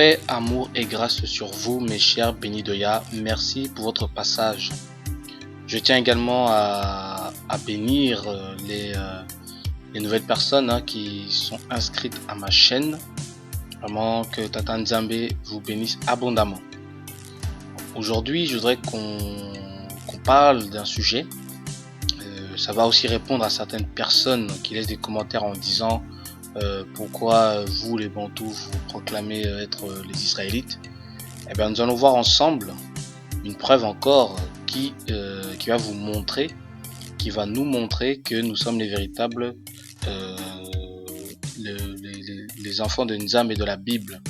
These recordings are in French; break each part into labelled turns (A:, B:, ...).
A: Paix, amour et grâce sur vous, mes chers bénis de Yah. Merci pour votre passage. Je tiens également à bénir les nouvelles personnes qui sont inscrites à ma chaîne. Vraiment que Tata Nzambe vous bénisse abondamment. Aujourd'hui, je voudrais qu'on parle d'un sujet. Ça va aussi répondre à certaines personnes qui laissent des commentaires en disant pourquoi vous les Bantous vous proclamez être les Israélites. Eh bien, nous allons voir ensemble une preuve encore qui va vous montrer, qui va nous montrer que nous sommes les véritables les enfants de Nzambe et de la Bible.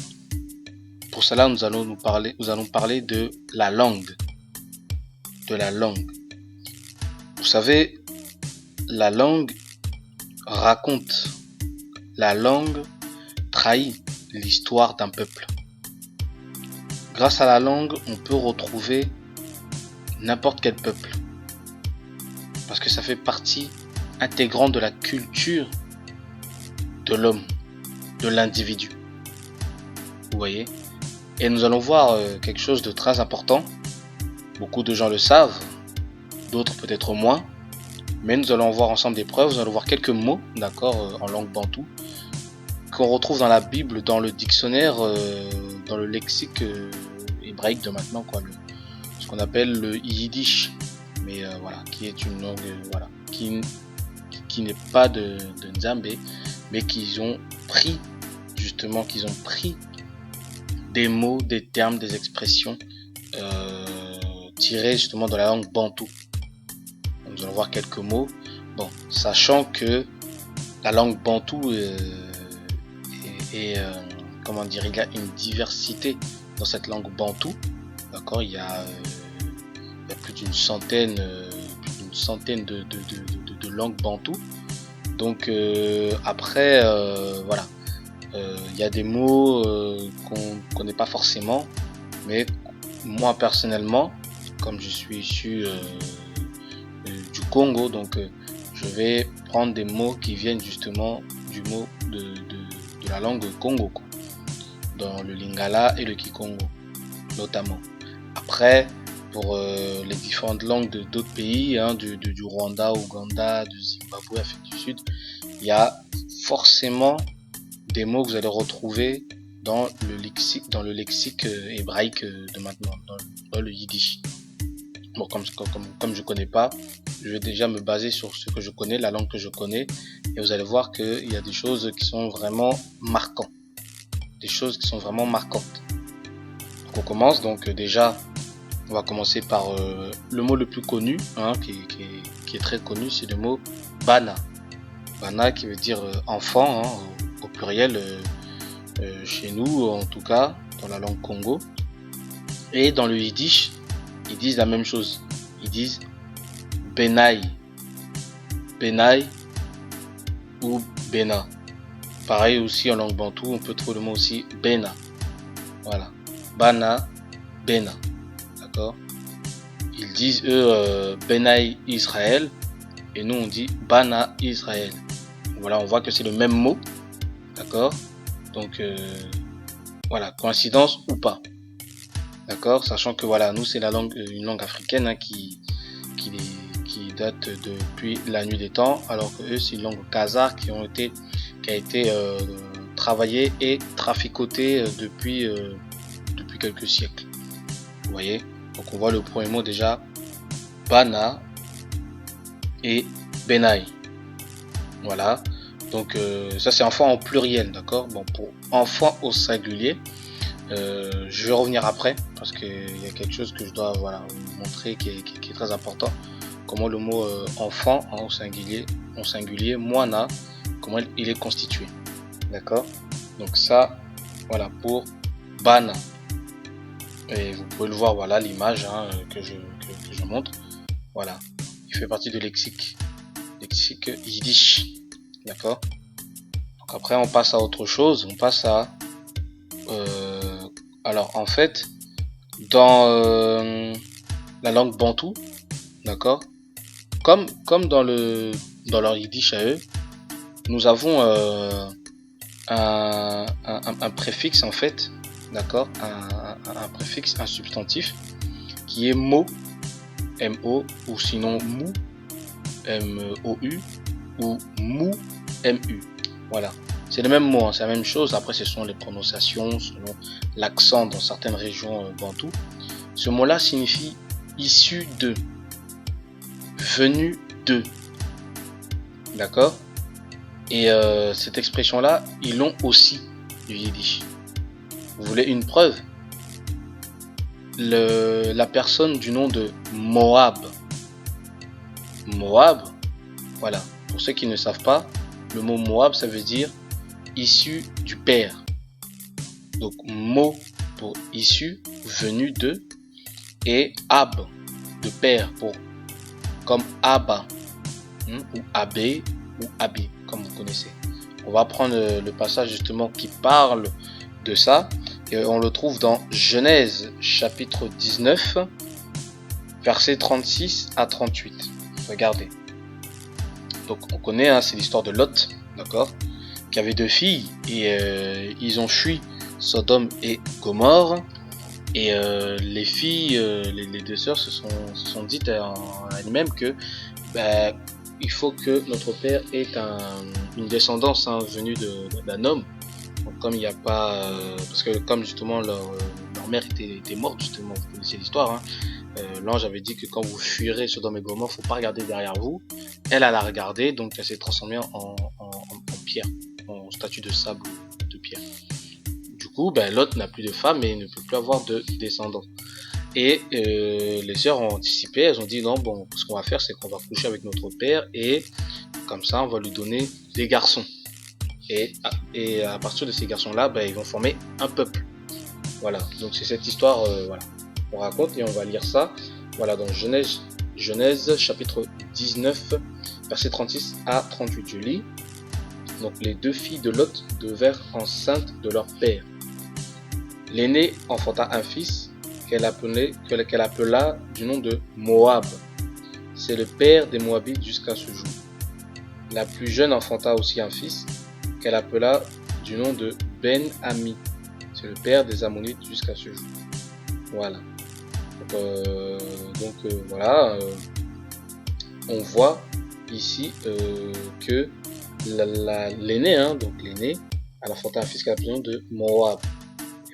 A: Pour cela, nous allons parler de la langue. De la langue. Vous savez, la langue raconte, la langue trahit l'histoire d'un peuple. Grâce à la langue, on peut retrouver n'importe quel peuple. Parce que ça fait partie intégrante de la culture de l'homme, de l'individu. Vous voyez ? Et nous allons voir quelque chose de très important. Beaucoup de gens le savent, d'autres peut-être moins. Mais nous allons voir ensemble des preuves, nous allons voir quelques mots, d'accord, en langue bantoue, qu'on retrouve dans la Bible, dans le dictionnaire, dans le lexique hébraïque de maintenant, quoi, ce qu'on appelle le yiddish, mais voilà, qui est une langue, voilà, qui n'est pas de Nzambe, mais qu'ils ont pris, justement, des mots, des termes, des expressions tirés justement de la langue bantoue. Nous allons voir quelques mots. Bon, sachant que la langue bantoue comment dire, il y a une diversité dans cette langue bantoue. D'accord, il y a plus d'une centaine de langues bantoues. Donc après, voilà, il y a des mots qu'on connaît pas forcément, mais moi personnellement, comme je suis issu du Congo, donc je vais prendre des mots qui viennent justement du mot de la langue Congo, quoi, dans le Lingala et le Kikongo notamment. Après, pour les différentes langues d'autres pays, du Rwanda, Ouganda, du Zimbabwe, Afrique du Sud, il y a forcément des mots que vous allez retrouver dans le lexique hébraïque de maintenant, dans le yiddish. Bon, comme je connais pas, je vais déjà me baser sur ce que je connais, la langue que je connais, et vous allez voir qu'il y a des choses qui sont vraiment marquantes. Des choses qui sont vraiment marquantes. Donc on commence, donc déjà, on va commencer par le mot le plus connu, qui est très connu, c'est le mot Bana. Bana qui veut dire enfant, au pluriel, chez nous en tout cas, dans la langue Congo. Et dans le yiddish, ils disent la même chose. Ils disent Benai. Benai ou Bena. Pareil aussi en langue bantoue, on peut trouver le mot aussi Bena. Voilà. Bana, Bena. D'accord ? Ils disent eux Benai Israël et nous on dit Bana Israël. Voilà, on voit que c'est le même mot. D'accord ? Donc voilà, coïncidence ou pas. D'accord ? Sachant que voilà, nous c'est une langue africaine qui date depuis la nuit des temps, alors que eux c'est une langue khazare qui a été travaillée et traficotée depuis quelques siècles. Vous voyez ? Donc on voit le premier mot déjà, Bana et Benai. Voilà. Donc ça c'est enfant en pluriel, d'accord ? Bon, pour enfant au singulier, je vais revenir après parce qu'il y a quelque chose que je dois vous montrer qui est très important. Comment le mot enfant au singulier, moana, comment il est constitué. D'accord ? Donc ça, voilà pour Bana. Et vous pouvez le voir, voilà l'image que je montre. Voilà, il fait partie de lexique yiddish. D'accord ? Donc après on passe à autre chose, on passe à alors en fait dans la langue bantoue, d'accord, comme dans leur yiddish à eux, nous avons un préfixe en fait, d'accord, un préfixe, un substantif, qui est mo, mo, ou sinon mou, mou, ou mou, mu. Voilà, c'est le même mot, hein, c'est la même chose. Après, ce sont les prononciations selon l'accent dans certaines régions bantoues. Ce mot-là signifie issu de, venu de, d'accord. Et cette expression-là, ils l'ont aussi du yiddish. Vous voulez une preuve? La personne du nom de Moab. Moab, voilà. Pour ceux qui ne savent pas, le mot Moab, ça veut dire issu du père. Donc Mo pour issu, venu de, et Ab de père pour comme Abba, ou Abbé ou Abi, comme vous connaissez. On va prendre le passage justement qui parle de ça, et on le trouve dans Genèse chapitre 19 versets 36 à 38. Regardez. Donc on connaît, hein, c'est l'histoire de Lot, d'accord, qui avait 2 filles, et ils ont fui Sodome et Gomorrhe, et les filles, les 2 sœurs se sont dites à elles-mêmes que il faut que notre père ait une descendance, hein, venue d'un homme. Donc comme il n'y a pas, parce que comme justement leur mère était morte, justement, vous connaissez l'histoire, hein, l'ange avait dit que quand vous fuirez Sodome et Gomorrhe, faut pas regarder derrière vous. Elle a regardé, donc elle s'est transformée en pierre, en statue de sable ou de pierre. Du coup, Lot n'a plus de femme et ne peut plus avoir de descendants. Et les sœurs ont anticipé, elles ont dit non, bon, ce qu'on va faire, c'est qu'on va coucher avec notre père, et comme ça on va lui donner des garçons. Et à partir de ces garçons-là, ils vont former un peuple. Voilà, donc c'est cette histoire, voilà, on raconte, et on va lire ça, voilà, dans Genèse chapitre 19 verset 36 à 38. Je lis. Donc les 2 filles de Lot devinrent enceintes de leur père. L'aînée enfanta un fils qu'elle appela du nom de Moab. C'est le père des Moabites jusqu'à ce jour. La plus jeune enfanta aussi un fils qu'elle appela du nom de Ben-Ami. C'est le père des Ammonites jusqu'à ce jour. Voilà. Donc voilà, on voit ici que l'aîné, hein, donc l'aîné, elle a enfanté un fils qu'elle appelé le nom de Moab.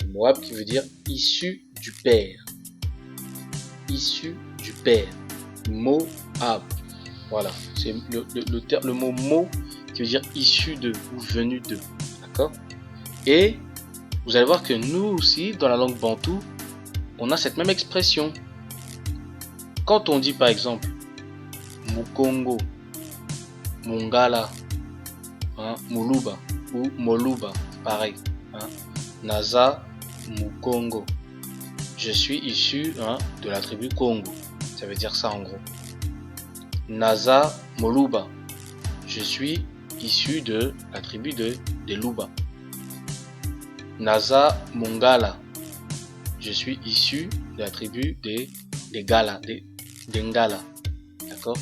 A: Et Moab qui veut dire issu du père. Issu du père. Moab. Voilà. C'est le mot mot qui veut dire issu de ou venu de. D'accord? Et vous allez voir que nous aussi, dans la langue bantou, on a cette même expression. Quand on dit par exemple Mukongo, Mongala, hein, Muluba ou Moluba, pareil, hein, Naza Mukongo, je suis issu, hein, de la tribu Congo, ça veut dire ça en gros. Naza Moluba, je suis issu de la tribu des Luba. Naza Mongala, je suis issu de la tribu des Gala, des Ngala. D'accord?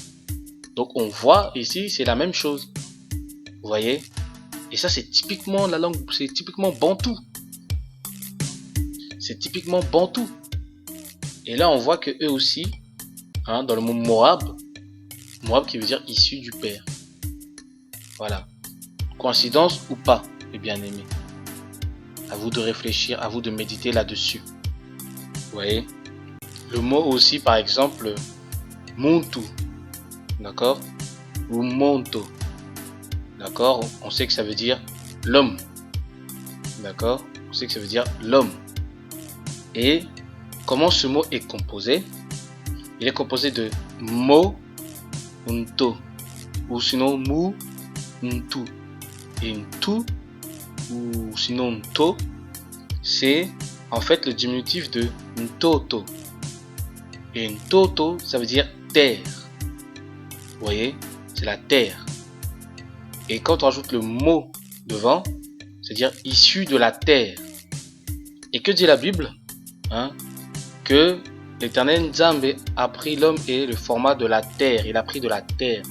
A: Donc on voit ici, c'est la même chose. Vous voyez? Et ça, c'est typiquement la langue, c'est typiquement bantou. C'est typiquement bantou. Et là, on voit que eux aussi, hein, dans le mot Moab, Moab qui veut dire issu du père. Voilà. Coïncidence ou pas, les bien-aimés? À vous de réfléchir, à vous de méditer là-dessus. Vous voyez? Le mot aussi, par exemple, Muntu, d'accord, ou Monto, d'accord, on sait que ça veut dire l'homme, d'accord, on sait que ça veut dire l'homme. Et comment ce mot est composé? Il est composé de mo, unto, ou sinon mu, untu. Et untu, ou sinon nto, c'est en fait le diminutif de ntoto. Et ntoto, ça veut dire terre. Vous voyez, c'est la terre. Et quand on rajoute le mot devant, c'est-à-dire issu de la terre. Et que dit la Bible, hein? Que l'Éternel Nzambe a pris l'homme et le format de la terre. Il a pris de la terre.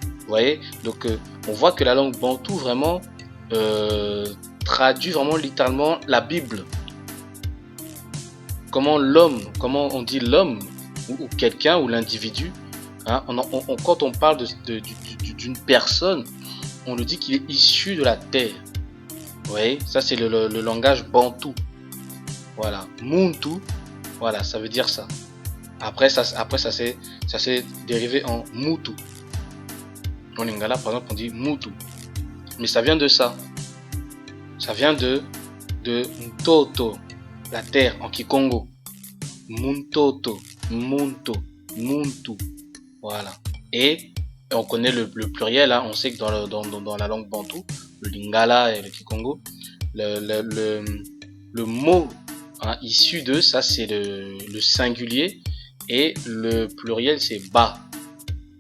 A: Vous voyez, donc on voit que la langue bantou vraiment traduit vraiment littéralement la Bible. comment l'homme, comment on dit l'homme ou quelqu'un ou l'individu, hein, quand on parle d'une personne, on le dit qu'il est issu de la terre. Vous voyez, ça c'est le langage bantou. Voilà, muntu, voilà, ça veut dire ça. Après ça s'est dérivé en mutu. En lingala, par exemple, on dit mutu. Mais ça vient de ça. Ça vient de Ntoto, la terre en Kikongo. Muntoto, Munto, Muntu. Voilà. Et on connaît le pluriel, hein. On sait que dans la langue bantou, le lingala et le Kikongo, le mot, hein, issu de ça, c'est le singulier et le pluriel, c'est ba.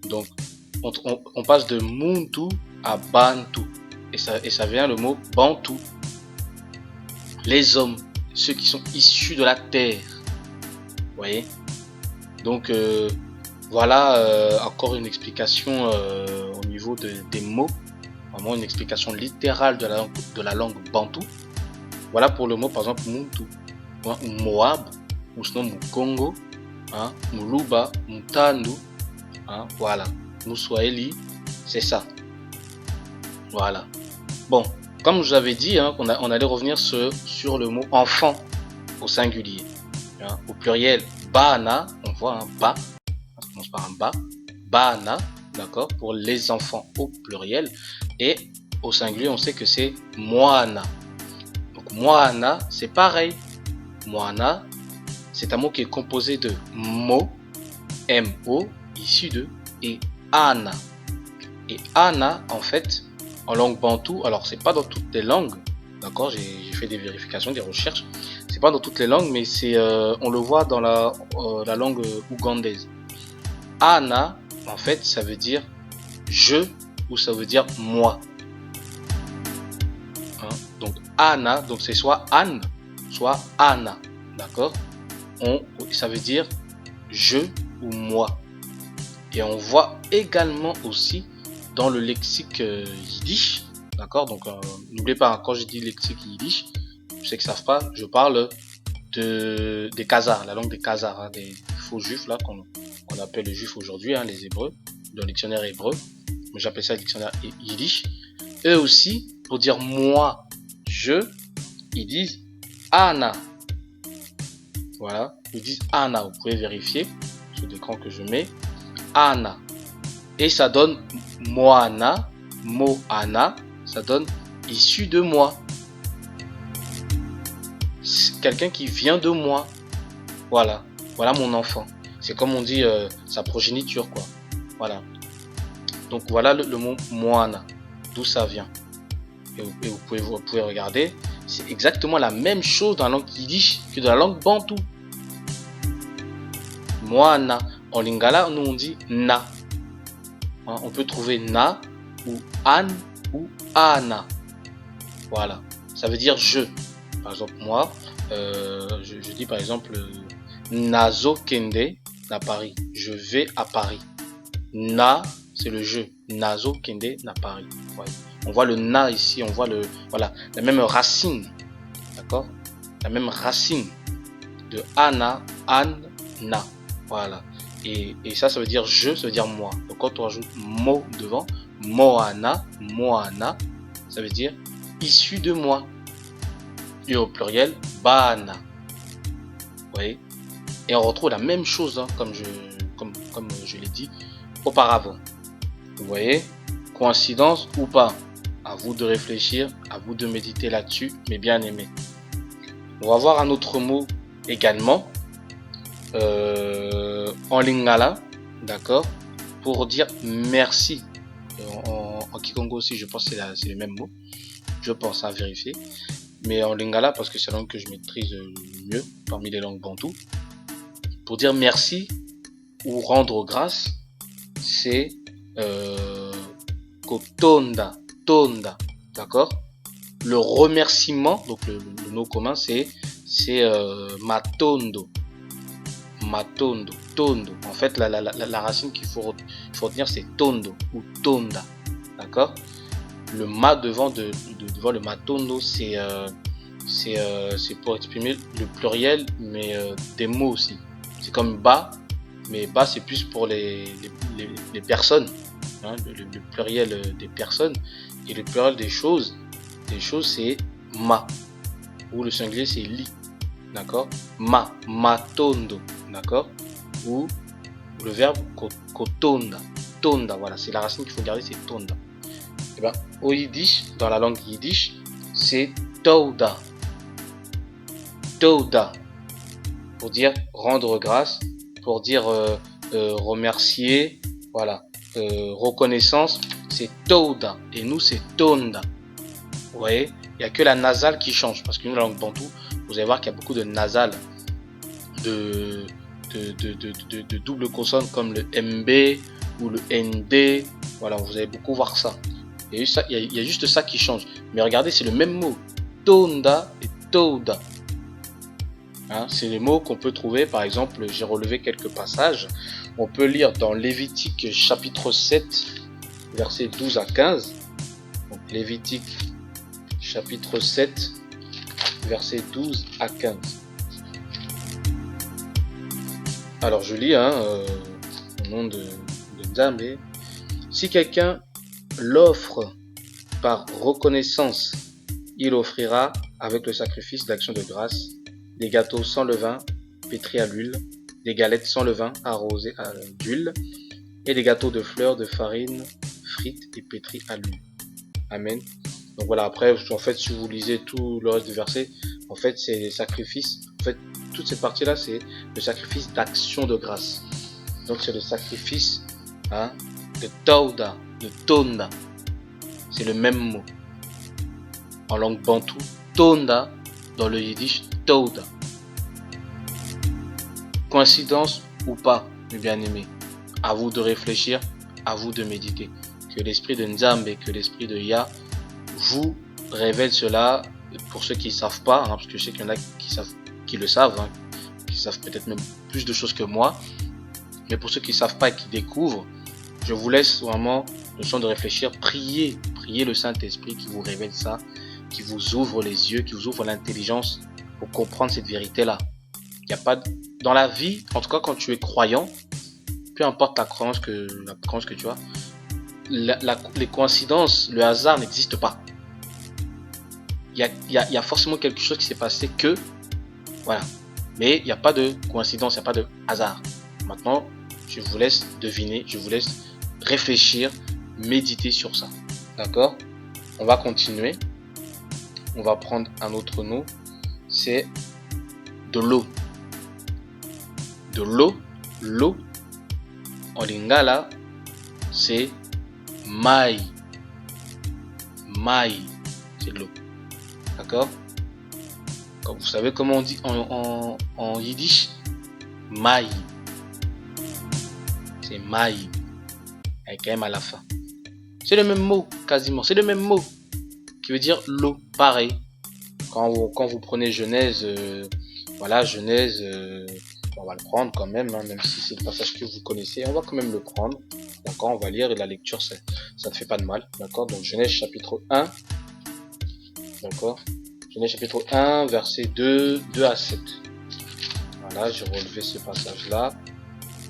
A: Donc, on passe de Muntu à Bantu. Et ça vient le mot Bantu. Les hommes, ceux qui sont issus de la terre. Vous voyez? Donc, voilà encore une explication au niveau des mots. Vraiment une explication littérale de la langue bantou. Voilà pour le mot, par exemple, Muntu, hein, ou Moab, ou sinon Mukongo, hein, Muluba, Mutandu, hein, voilà. Muswahili, c'est ça. Voilà. Bon, comme je vous avais dit, hein, on allait revenir sur le mot enfant au singulier. Hein, au pluriel, bana, on voit un ba, ça commence par un ba, bana, d'accord, pour les enfants au pluriel. Et au singulier, on sait que c'est moana. Donc moana, c'est pareil. Moana, c'est un mot qui est composé de mo, mo, issu de, et ana. Et ana, en fait, en langue bantou, alors c'est pas dans toutes les langues, d'accord, j'ai fait des vérifications, des recherches, c'est pas dans toutes les langues, mais c'est on le voit dans la langue ougandaise. Ana, en fait, ça veut dire je ou ça veut dire moi. Hein? Donc Ana, donc c'est soit Anne, soit Anna, d'accord. Ça veut dire je ou moi. Et on voit également aussi dans le lexique yiddish, d'accord. Donc n'oubliez pas, quand je dis lexique yiddish, ceux qui ne savent pas, je parle des Khazars, la langue des Khazars, hein, des faux juifs là qu'on appelle les juifs aujourd'hui, hein, les hébreux, dans le dictionnaire hébreu. Mais j'appelle ça le dictionnaire yiddish. Eux aussi, pour dire moi, je, ils disent Ana. Voilà, ils disent Ana. Vous pouvez vérifier sur l'écran que je mets. Ana. Et ça donne Moana, Moana, ça donne issu de moi. Quelqu'un qui vient de moi. Voilà, voilà mon enfant. C'est comme on dit sa progéniture, quoi. Voilà. Donc voilà le mot Moana, d'où ça vient. Et vous pouvez regarder, c'est exactement la même chose dans la langue yiddish que dans la langue bantou. Moana. En lingala, nous on dit na. Hein, on peut trouver na ou an ou ana. Voilà. Ça veut dire je. Par exemple, moi, je dis par exemple Nazo Kende à Paris. Je vais à Paris. Na, c'est le je. Nazo Kende à Paris. Ouais. On voit le na ici, on voit voilà, la même racine. D'accord? La même racine de ana, an, na. Voilà. Et ça veut dire je, ça veut dire moi. Donc quand on rajoute mo devant, moana, moana, ça veut dire issu de moi. Et au pluriel, bana. Vous voyez? Et on retrouve la même chose, hein, comme je l'ai dit auparavant. Vous voyez? Coïncidence ou pas? À vous de réfléchir, à vous de méditer là-dessus, mes bien-aimés. On va voir un autre mot également. En lingala, d'accord, pour dire merci. En Kikongo aussi, je pense que c'est le même mot. Je pense à vérifier. Mais en lingala, parce que c'est la langue que je maîtrise le mieux parmi les langues bantou, pour dire merci ou rendre grâce, c'est kotonda, tonda, d'accord. Le remerciement, donc le mot commun, c'est matondo. Matondo, tondo. En fait, la racine qu'il faut retenir, c'est tondo ou tonda. D'accord? Le ma devant le matondo, c'est c'est pour exprimer le pluriel, mais des mots aussi. C'est comme ba, mais ba c'est plus pour les personnes, hein, le pluriel des personnes, et le pluriel des choses c'est ma, ou le singulier c'est li, d'accord. Matondo, d'accord, ou le verbe kotonda, tonda, voilà, c'est la racine qu'il faut garder, c'est tonda. Et ben au yiddish, dans la langue yiddish, c'est touda, touda, pour dire rendre grâce, pour dire remercier, voilà, reconnaissance, c'est touda, et nous c'est tonda. Vous voyez, il n'y a que la nasale qui change, parce que nous, la langue bantou, vous allez voir qu'il y a beaucoup de nasales, de double consonne, comme le MB ou le ND, voilà, vous allez beaucoup voir ça. Il y a juste ça qui change. Mais regardez, c'est le même mot, tonda et touda. Hein, c'est les mots qu'on peut trouver, par exemple, j'ai relevé quelques passages. On peut lire dans Lévitique chapitre 7, versets 12 à 15. Donc Lévitique chapitre 7, versets 12 à 15. Alors je lis au nom de Nzambe. Si quelqu'un l'offre par reconnaissance, il offrira avec le sacrifice d'action de grâce des gâteaux sans levain pétris à l'huile, des galettes sans levain arrosées d'huile et des gâteaux de fleurs de farine frites et pétris à l'huile. Amen. Donc voilà, après en fait si vous lisez tout le reste du verset, en fait c'est les sacrifices, en fait toute cette partie là c'est le sacrifice d'action de grâce. Donc c'est le sacrifice de touda, de tonda, c'est le même mot en langue bantou, tonda dans le yiddish, touda. Coïncidence ou pas, mes bien-aimés, à vous de réfléchir, à vous de méditer. Que l'esprit de Nzambe, que l'esprit de Yah vous révèle cela, pour ceux qui ne savent pas, parce que je sais qu'il y en a qui le savent, qui savent peut-être même plus de choses que moi, mais pour ceux qui ne savent pas et qui découvrent, je vous laisse vraiment le temps de réfléchir, priez le Saint-Esprit qui vous révèle ça, qui vous ouvre les yeux, qui vous ouvre l'intelligence pour comprendre cette vérité-là. Il n'y a pas dans la vie, en tout cas quand tu es croyant, peu importe la croyance que tu as, les coïncidences, le hasard n'existe pas. Il y a forcément quelque chose qui s'est passé que, voilà. Mais il n'y a pas de coïncidence, il n'y a pas de hasard. Maintenant, je vous laisse deviner, je vous laisse réfléchir, méditer sur ça. D'accord? On va continuer. On va prendre un autre mot. C'est de l'eau. De l'eau. L'eau. En lingala, c'est mai. Mai. C'est de l'eau. D'accord? Vous savez comment on dit en yiddish? Mai. C'est mai. Avec M à la fin. C'est le même mot, quasiment. C'est le même mot qui veut dire l'eau. Pareil. Quand vous prenez Genèse, voilà, Genèse, on va le prendre quand même, même si c'est le passage que vous connaissez, on va quand même le prendre. D'accord, on va lire et la lecture, ça ne fait pas de mal. D'accord, donc Genèse chapitre 1. D'accord, Genèse chapitre 1, verset 2 à 7. Voilà, j'ai relevé ce passage-là.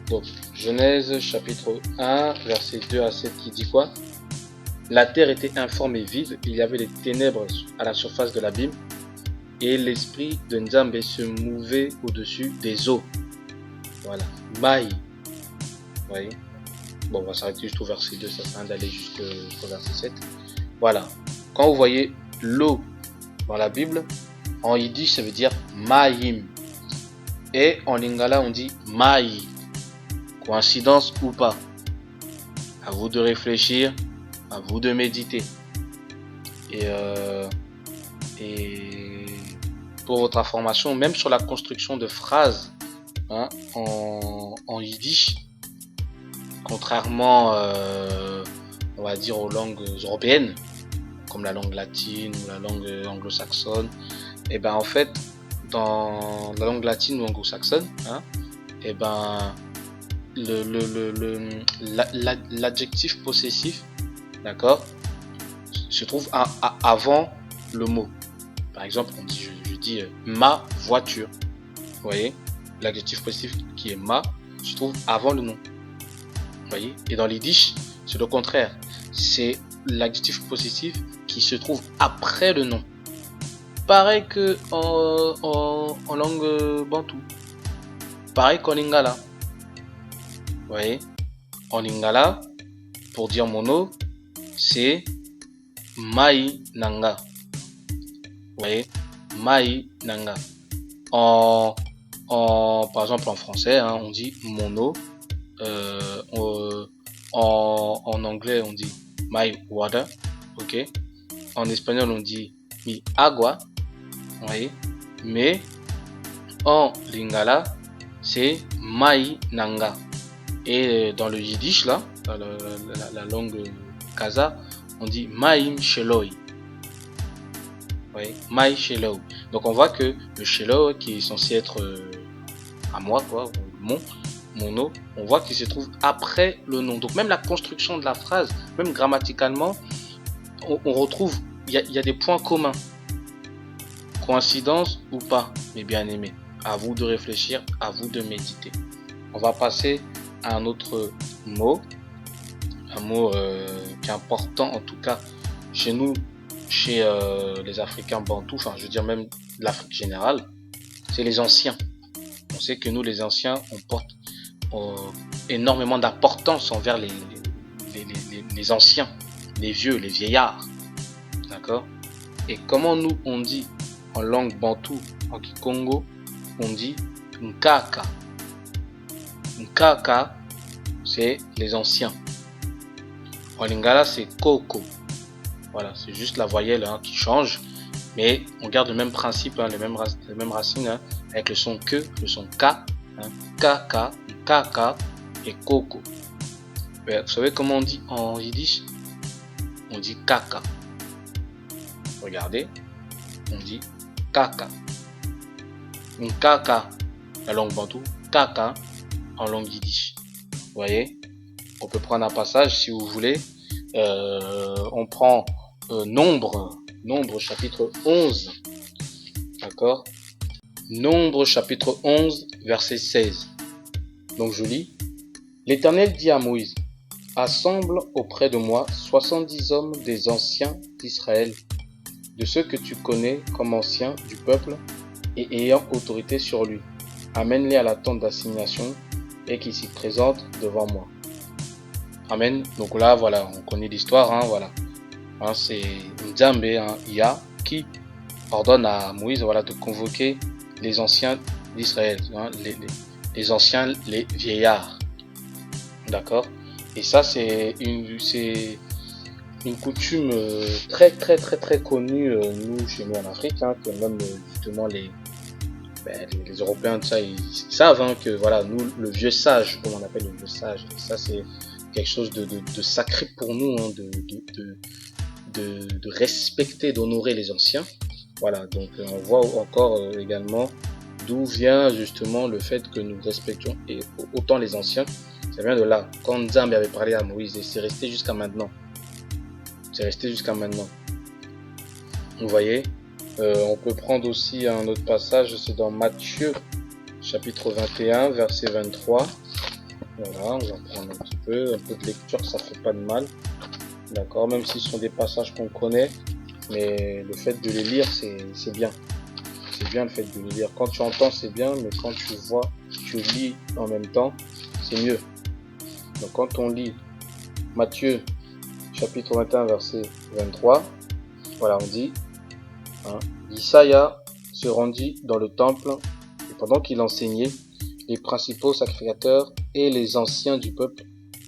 A: Donc, Genèse chapitre 1, verset 2 à 7 qui dit quoi? La terre était informe et vide, il y avait des ténèbres à la surface de l'abîme, et l'esprit de Nzambe se mouvait au-dessus des eaux. Voilà, Mai. Vous voyez? Bon, on va s'arrêter juste au verset 2, ça sert à rien d'aller jusqu'au verset 7. Voilà, quand vous voyez l'eau dans la Bible, en yiddish ça veut dire Maïm. Et en lingala on dit Mai. Coïncidence ou pas? À vous de réfléchir, à vous de méditer. Et pour votre information, même sur la construction de phrases en yiddish, contrairement on va dire aux langues européennes, comme la langue latine ou la langue anglo-saxonne, et ben en fait dans la langue latine ou anglo-saxonne, et ben l'adjectif possessif, d'accord, se trouve avant le mot. Par exemple, on dit dis ma voiture. Vous voyez, l'adjectif positif qui est ma se trouve avant le nom. Vous voyez, et dans l'Yiddish, c'est le contraire. C'est l'adjectif positif qui se trouve après le nom. Pareil que en langue bantou. Pareil qu'en lingala. Vous voyez, en lingala, pour dire mon nom, c'est mai nanga. Vous voyez, mai nanga. Par exemple en français, hein, on dit mon eau. En anglais, on dit my water. Ok. En espagnol, on dit mi agua. Vous voyez. Mais en lingala, c'est mai nanga. Et dans le yiddish, là, dans la langue kaza, on dit maim sheloi. Oui, mai sheloi. Donc on voit que le sheloi, qui est censé être à moi, quoi, mon nom, on voit qu'il se trouve après le nom. Donc même la construction de la phrase, même grammaticalement, on retrouve, il y a des points communs. Coïncidence ou pas, mes bien-aimés. À vous de réfléchir, à vous de méditer. On va passer à un autre mot. Un mot qui est important, en tout cas, chez nous, chez les Africains bantous, enfin, je veux dire même l'Afrique générale, c'est les anciens. On sait que nous, les anciens, on porte énormément d'importance envers les anciens, les vieux, les vieillards. D'accord? Et comment nous, on dit en langue bantou, en Kikongo, on dit Nkaka. Nkaka, c'est les anciens. En lingala, c'est Koko. Voilà, c'est juste la voyelle hein, qui change. Mais on garde le même principe, hein, les mêmes racines, hein, avec le son que, le son K, hein, Kaka, Kaka et Koko. Mais vous savez comment on dit en yiddish? On dit Kaka. Regardez, on dit Kaka. Kaka, la langue bantou, Kaka en langue yiddish. Vous voyez, on peut prendre un passage si vous voulez. On prend Nombre chapitre 11. D'accord? Nombre chapitre 11, verset 16. Donc je lis. L'Éternel dit à Moïse, assemble auprès de moi 70 hommes des anciens d'Israël, de ceux que tu connais comme anciens du peuple et ayant autorité sur lui. Amène-les à la tente d'assignation et qu'ils s'y présentent devant moi. Amen. Donc là, voilà, on connaît l'histoire, hein, voilà. Hein, c'est Nzambe, hein, Ia, qui ordonne à Moïse, voilà, de convoquer les anciens d'Israël, hein, les anciens, les vieillards. D'accord? Et ça, c'est une coutume très connue, nous, chez nous en Afrique, hein, que même justement les Européens, ça, ils savent hein, que voilà, nous, le vieux sage, comme on appelle le vieux sage, et ça, c'est quelque chose de sacré pour nous, hein, de respecter, d'honorer les anciens. Voilà, donc on voit encore également d'où vient justement le fait que nous respections et autant les anciens. Ça vient de là. Quand Nzambe avait parlé à Moïse, et c'est resté jusqu'à maintenant. C'est resté jusqu'à maintenant. Vous voyez, on peut prendre aussi un autre passage, c'est dans Matthieu, chapitre 21, verset 23. Voilà, on va prendre un peu de lecture, ça fait pas de mal. D'accord, même si ce sont des passages qu'on connaît, mais le fait de les lire, c'est bien. C'est bien le fait de les lire. Quand tu entends, c'est bien, mais quand tu vois, tu lis en même temps, c'est mieux. Donc quand on lit Matthieu, chapitre 21, verset 23, voilà, on dit, hein, Isaïa se rendit dans le temple, et pendant qu'il enseignait, les principaux sacrificateurs et les anciens du peuple,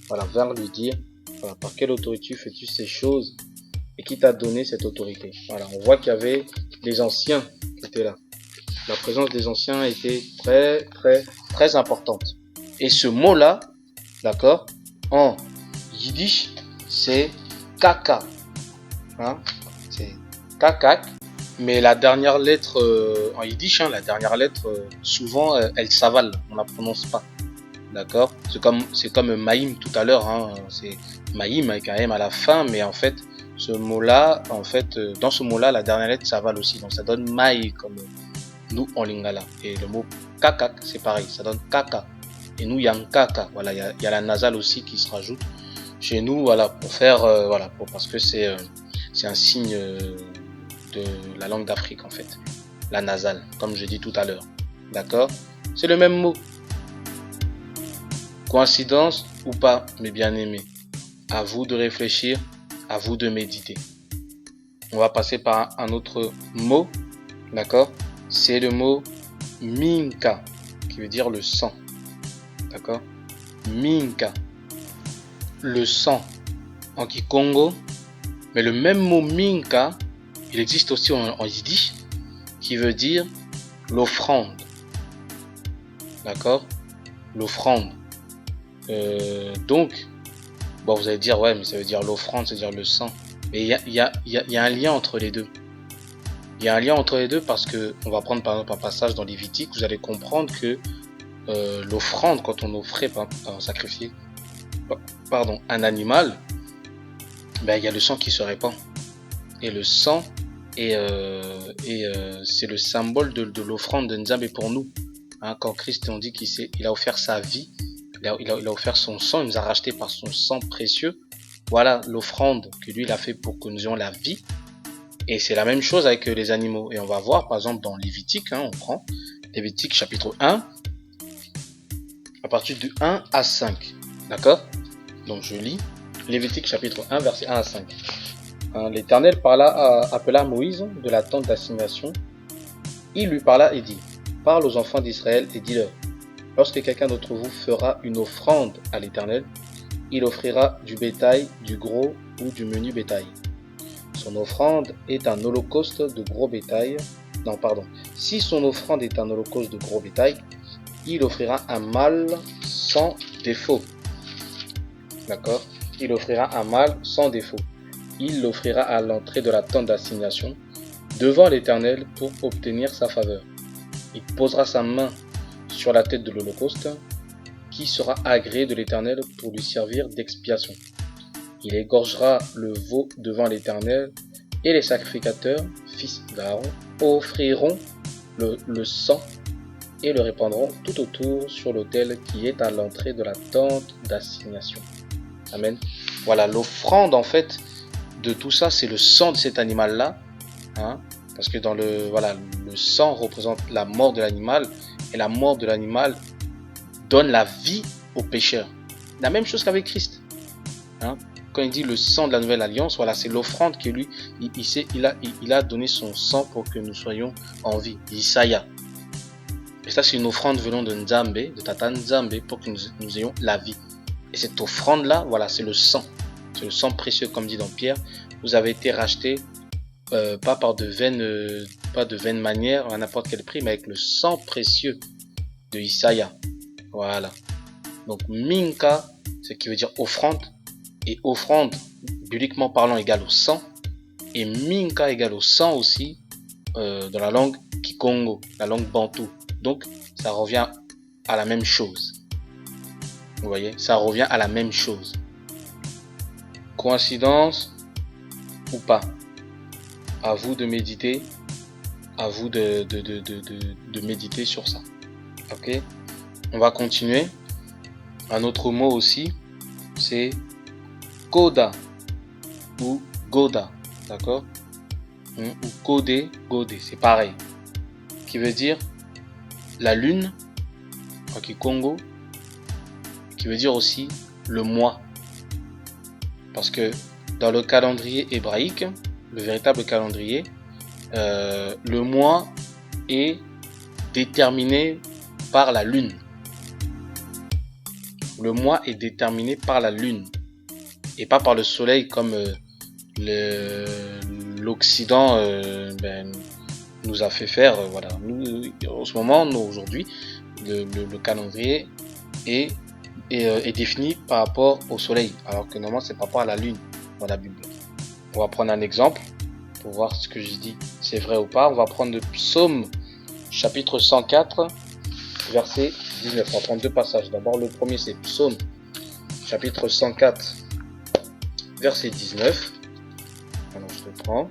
A: voilà, vinrent lui dire, voilà, par quelle autorité fais-tu ces choses et qui t'a donné cette autorité? Voilà, on voit qu'il y avait les anciens qui étaient là. La présence des anciens était très importante. Et ce mot-là, d'accord, en yiddish, c'est kaka. Hein, c'est kakak. Mais la dernière lettre en yiddish, hein, la dernière lettre, souvent, elle s'avale, on la prononce pas. D'accord? C'est comme maïm tout à l'heure, hein, c'est maïm avec un M à la fin, mais en fait, ce mot-là, dans ce mot-là, la dernière lettre s'avale aussi. Donc ça donne maï nous en lingala. Et le mot kaka, c'est pareil, ça donne kaka. Et nous, il y a un kaka. Voilà, il y a la nasale aussi qui se rajoute chez nous, voilà, pour faire, voilà, parce que c'est un signe de la langue d'Afrique en fait. La nasale, comme je dis tout à l'heure. D'accord? C'est le même mot. Coïncidence ou pas, mes bien-aimés? À vous de réfléchir, à vous de méditer. On va passer par un autre mot, d'accord? C'est le mot minka, qui veut dire le sang, d'accord? Minka, le sang en Kikongo, mais le même mot minka, il existe aussi en yiddish, qui veut dire l'offrande, d'accord? L'offrande. Donc, bon, vous allez dire, ouais, mais ça veut dire l'offrande, c'est-à-dire le sang. Mais il y a un lien entre les deux. Il y a un lien entre les deux parce que, on va prendre par exemple un passage dans Lévitique, vous allez comprendre que l'offrande, quand on offrait, sacrifier, un animal, ben, il y a le sang qui se répand. Et le sang, c'est le symbole de l'offrande de Nzambe pour nous. Hein, quand Christ, on dit qu'il a offert sa vie, il a offert son sang, il nous a racheté par son sang précieux. Voilà l'offrande que lui il a fait pour que nous ayons la vie. Et c'est la même chose avec les animaux. Et on va voir par exemple dans Lévitique, on prend Lévitique chapitre 1, à partir du 1 à 5. D'accord? Donc je lis Lévitique chapitre 1, verset 1 à 5. L'Éternel appela Moïse de la tente d'assignation. Il lui parla et dit, parle aux enfants d'Israël et dis-leur, lorsque quelqu'un d'entre vous fera une offrande à l'Éternel, il offrira du bétail, du gros ou du menu bétail. Son offrande est un holocauste de gros bétail. Non, pardon. Si son offrande est un holocauste de gros bétail, il offrira un mâle sans défaut. D'accord? Il offrira un mâle sans défaut. Il l'offrira à l'entrée de la tente d'assignation, devant l'Éternel pour obtenir sa faveur. Il posera sa main sur la tête de l'holocauste, qui sera agréé de l'Éternel pour lui servir d'expiation. Il égorgera le veau devant l'Éternel, et les sacrificateurs, fils d'Aaron, offriront le sang et le répandront tout autour sur l'autel qui est à l'entrée de la tente d'assignation. Amen. Voilà, l'offrande en fait de tout ça, c'est le sang de cet animal-là, parce que le sang représente la mort de l'animal, et la mort de l'animal donne la vie au pécheur. La même chose qu'avec Christ. Quand il dit le sang de la nouvelle alliance, voilà, c'est l'offrande que lui, il a donné son sang pour que nous soyons en vie. Isaiah. Et ça, c'est une offrande venant de Nzambe, de Tata Nzambe, pour que nous ayons la vie. Et cette offrande-là, voilà, c'est le sang. C'est le sang précieux, comme dit dans Pierre. Vous avez été rachetés, pas de vaine manière, à n'importe quel prix, mais avec le sang précieux de Isaiah. Voilà. Donc, minka, ce qui veut dire offrande. Et offrande, bibliquement parlant, égale au sang. Et minka égale au sang aussi, dans la langue Kikongo, la langue bantou. Donc, ça revient à la même chose. Vous voyez, ça revient à la même chose. Coïncidence ou pas? À vous de méditer, à vous de méditer sur ça. Ok? On va continuer. Un autre mot aussi, c'est Koda ou Goda, d'accord? Ou Kodé, c'est pareil. Qui veut dire la lune en Kikongo, qui veut dire aussi le mois. Parce que dans le calendrier hébraïque, le véritable calendrier, le mois est déterminé par la lune. Le mois est déterminé par la lune et pas par le soleil comme l'Occident nous a fait faire. Voilà. Nous, en ce moment, aujourd'hui, le calendrier est défini par rapport au soleil, alors que normalement c'est par rapport à la lune dans la Bible. On va prendre un exemple pour voir ce que j'ai dit, c'est vrai ou pas. On va prendre le psaume chapitre 104 verset 19. On va prendre deux passages. D'abord le premier, c'est psaume chapitre 104 verset 19. Alors je le prends.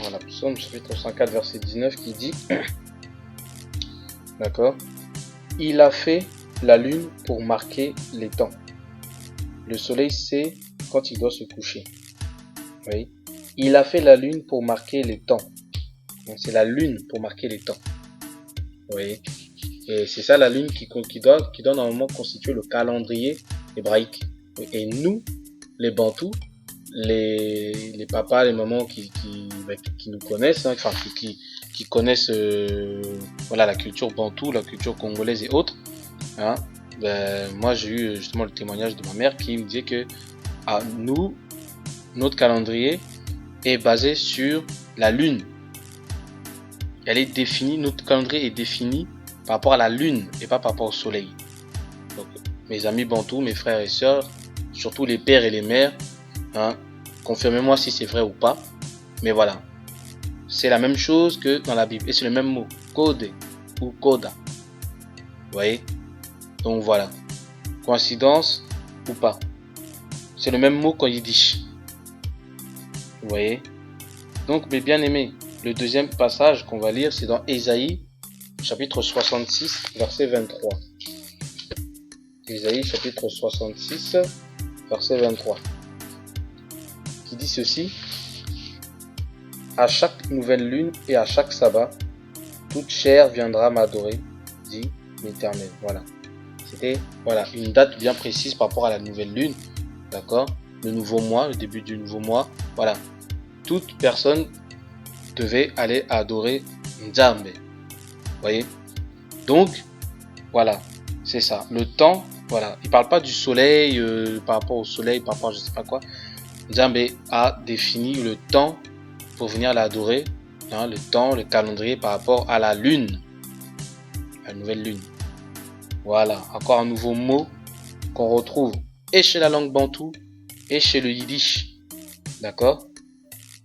A: Voilà, Psaume chapitre 104 verset 19 qui dit, d'accord, il a fait la lune pour marquer les temps. Le soleil sait quand il doit se coucher. Oui. Il a fait la lune pour marquer les temps. Donc c'est la lune pour marquer les temps. Oui. Et c'est ça la lune qui doit normalement constituer le calendrier hébraïque. Et nous, les Bantous, les papas, les mamans qui nous connaissent, hein, enfin qui connaissent voilà, la culture bantou, la culture congolaise et autres, hein, ben, moi j'ai eu justement le témoignage de ma mère qui me disait que nous, notre calendrier est basé sur la lune. Elle est définie, notre calendrier est défini par rapport à la lune et pas par rapport au soleil. Donc, mes amis bantous, mes frères et sœurs, surtout les pères et les mères, hein, confirmez-moi si c'est vrai ou pas. Mais voilà, c'est la même chose que dans la Bible et c'est le même mot, code ou koda. Vous voyez? Donc voilà, coïncidence ou pas? C'est le même mot qu'en yiddish. Vous voyez? Donc mes bien-aimés, le deuxième passage qu'on va lire, c'est dans Ésaïe, chapitre 66, verset 23. Ésaïe, chapitre 66, verset 23. Qui dit ceci: à chaque nouvelle lune et à chaque sabbat, toute chair viendra m'adorer, dit l'Éternel. Voilà. C'était voilà, une date bien précise par rapport à la nouvelle lune. D'accord? Le nouveau mois, le début du nouveau mois. Voilà. Toute personne devait aller adorer Nzambe. Vous voyez? Donc, voilà. C'est ça. Le temps, voilà. Il ne parle pas du soleil, par rapport au soleil, par rapport à je ne sais pas quoi. Nzambe a défini le temps pour venir l'adorer. Hein, le temps, le calendrier par rapport à la lune. La nouvelle lune. Voilà. Encore un nouveau mot qu'on retrouve et chez la langue bantou et chez le yiddish. D'accord?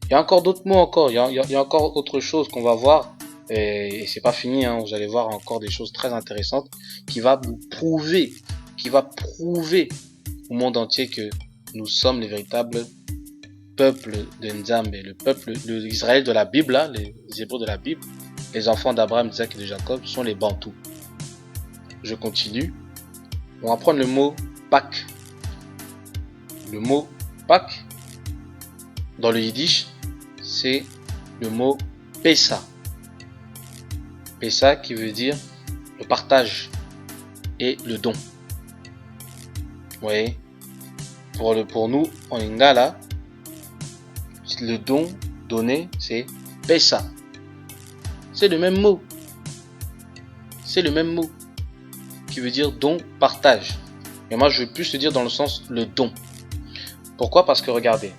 A: Il y a encore d'autres mots encore. Il y a encore autre chose qu'on va voir. Et c'est pas fini, hein. Vous allez voir encore des choses très intéressantes qui va prouver au monde entier que nous sommes les véritables peuples de Nzambe, le peuple de Israël de la Bible, là, les Hébreux de la Bible, les enfants d'Abraham, d'Isaac et de Jacob sont les Bantous. Je continue. On va prendre le mot Pâques. Le mot Pâques, dans le yiddish, c'est le mot Pessa. Pessa qui veut dire le partage et le don. Vous voyez? Pour nous, en lingala, le don donné, c'est Pessa. C'est le même mot. C'est le même mot qui veut dire don, partage. Mais moi, je veux plus le dire dans le sens le don. Pourquoi? Parce que regardez,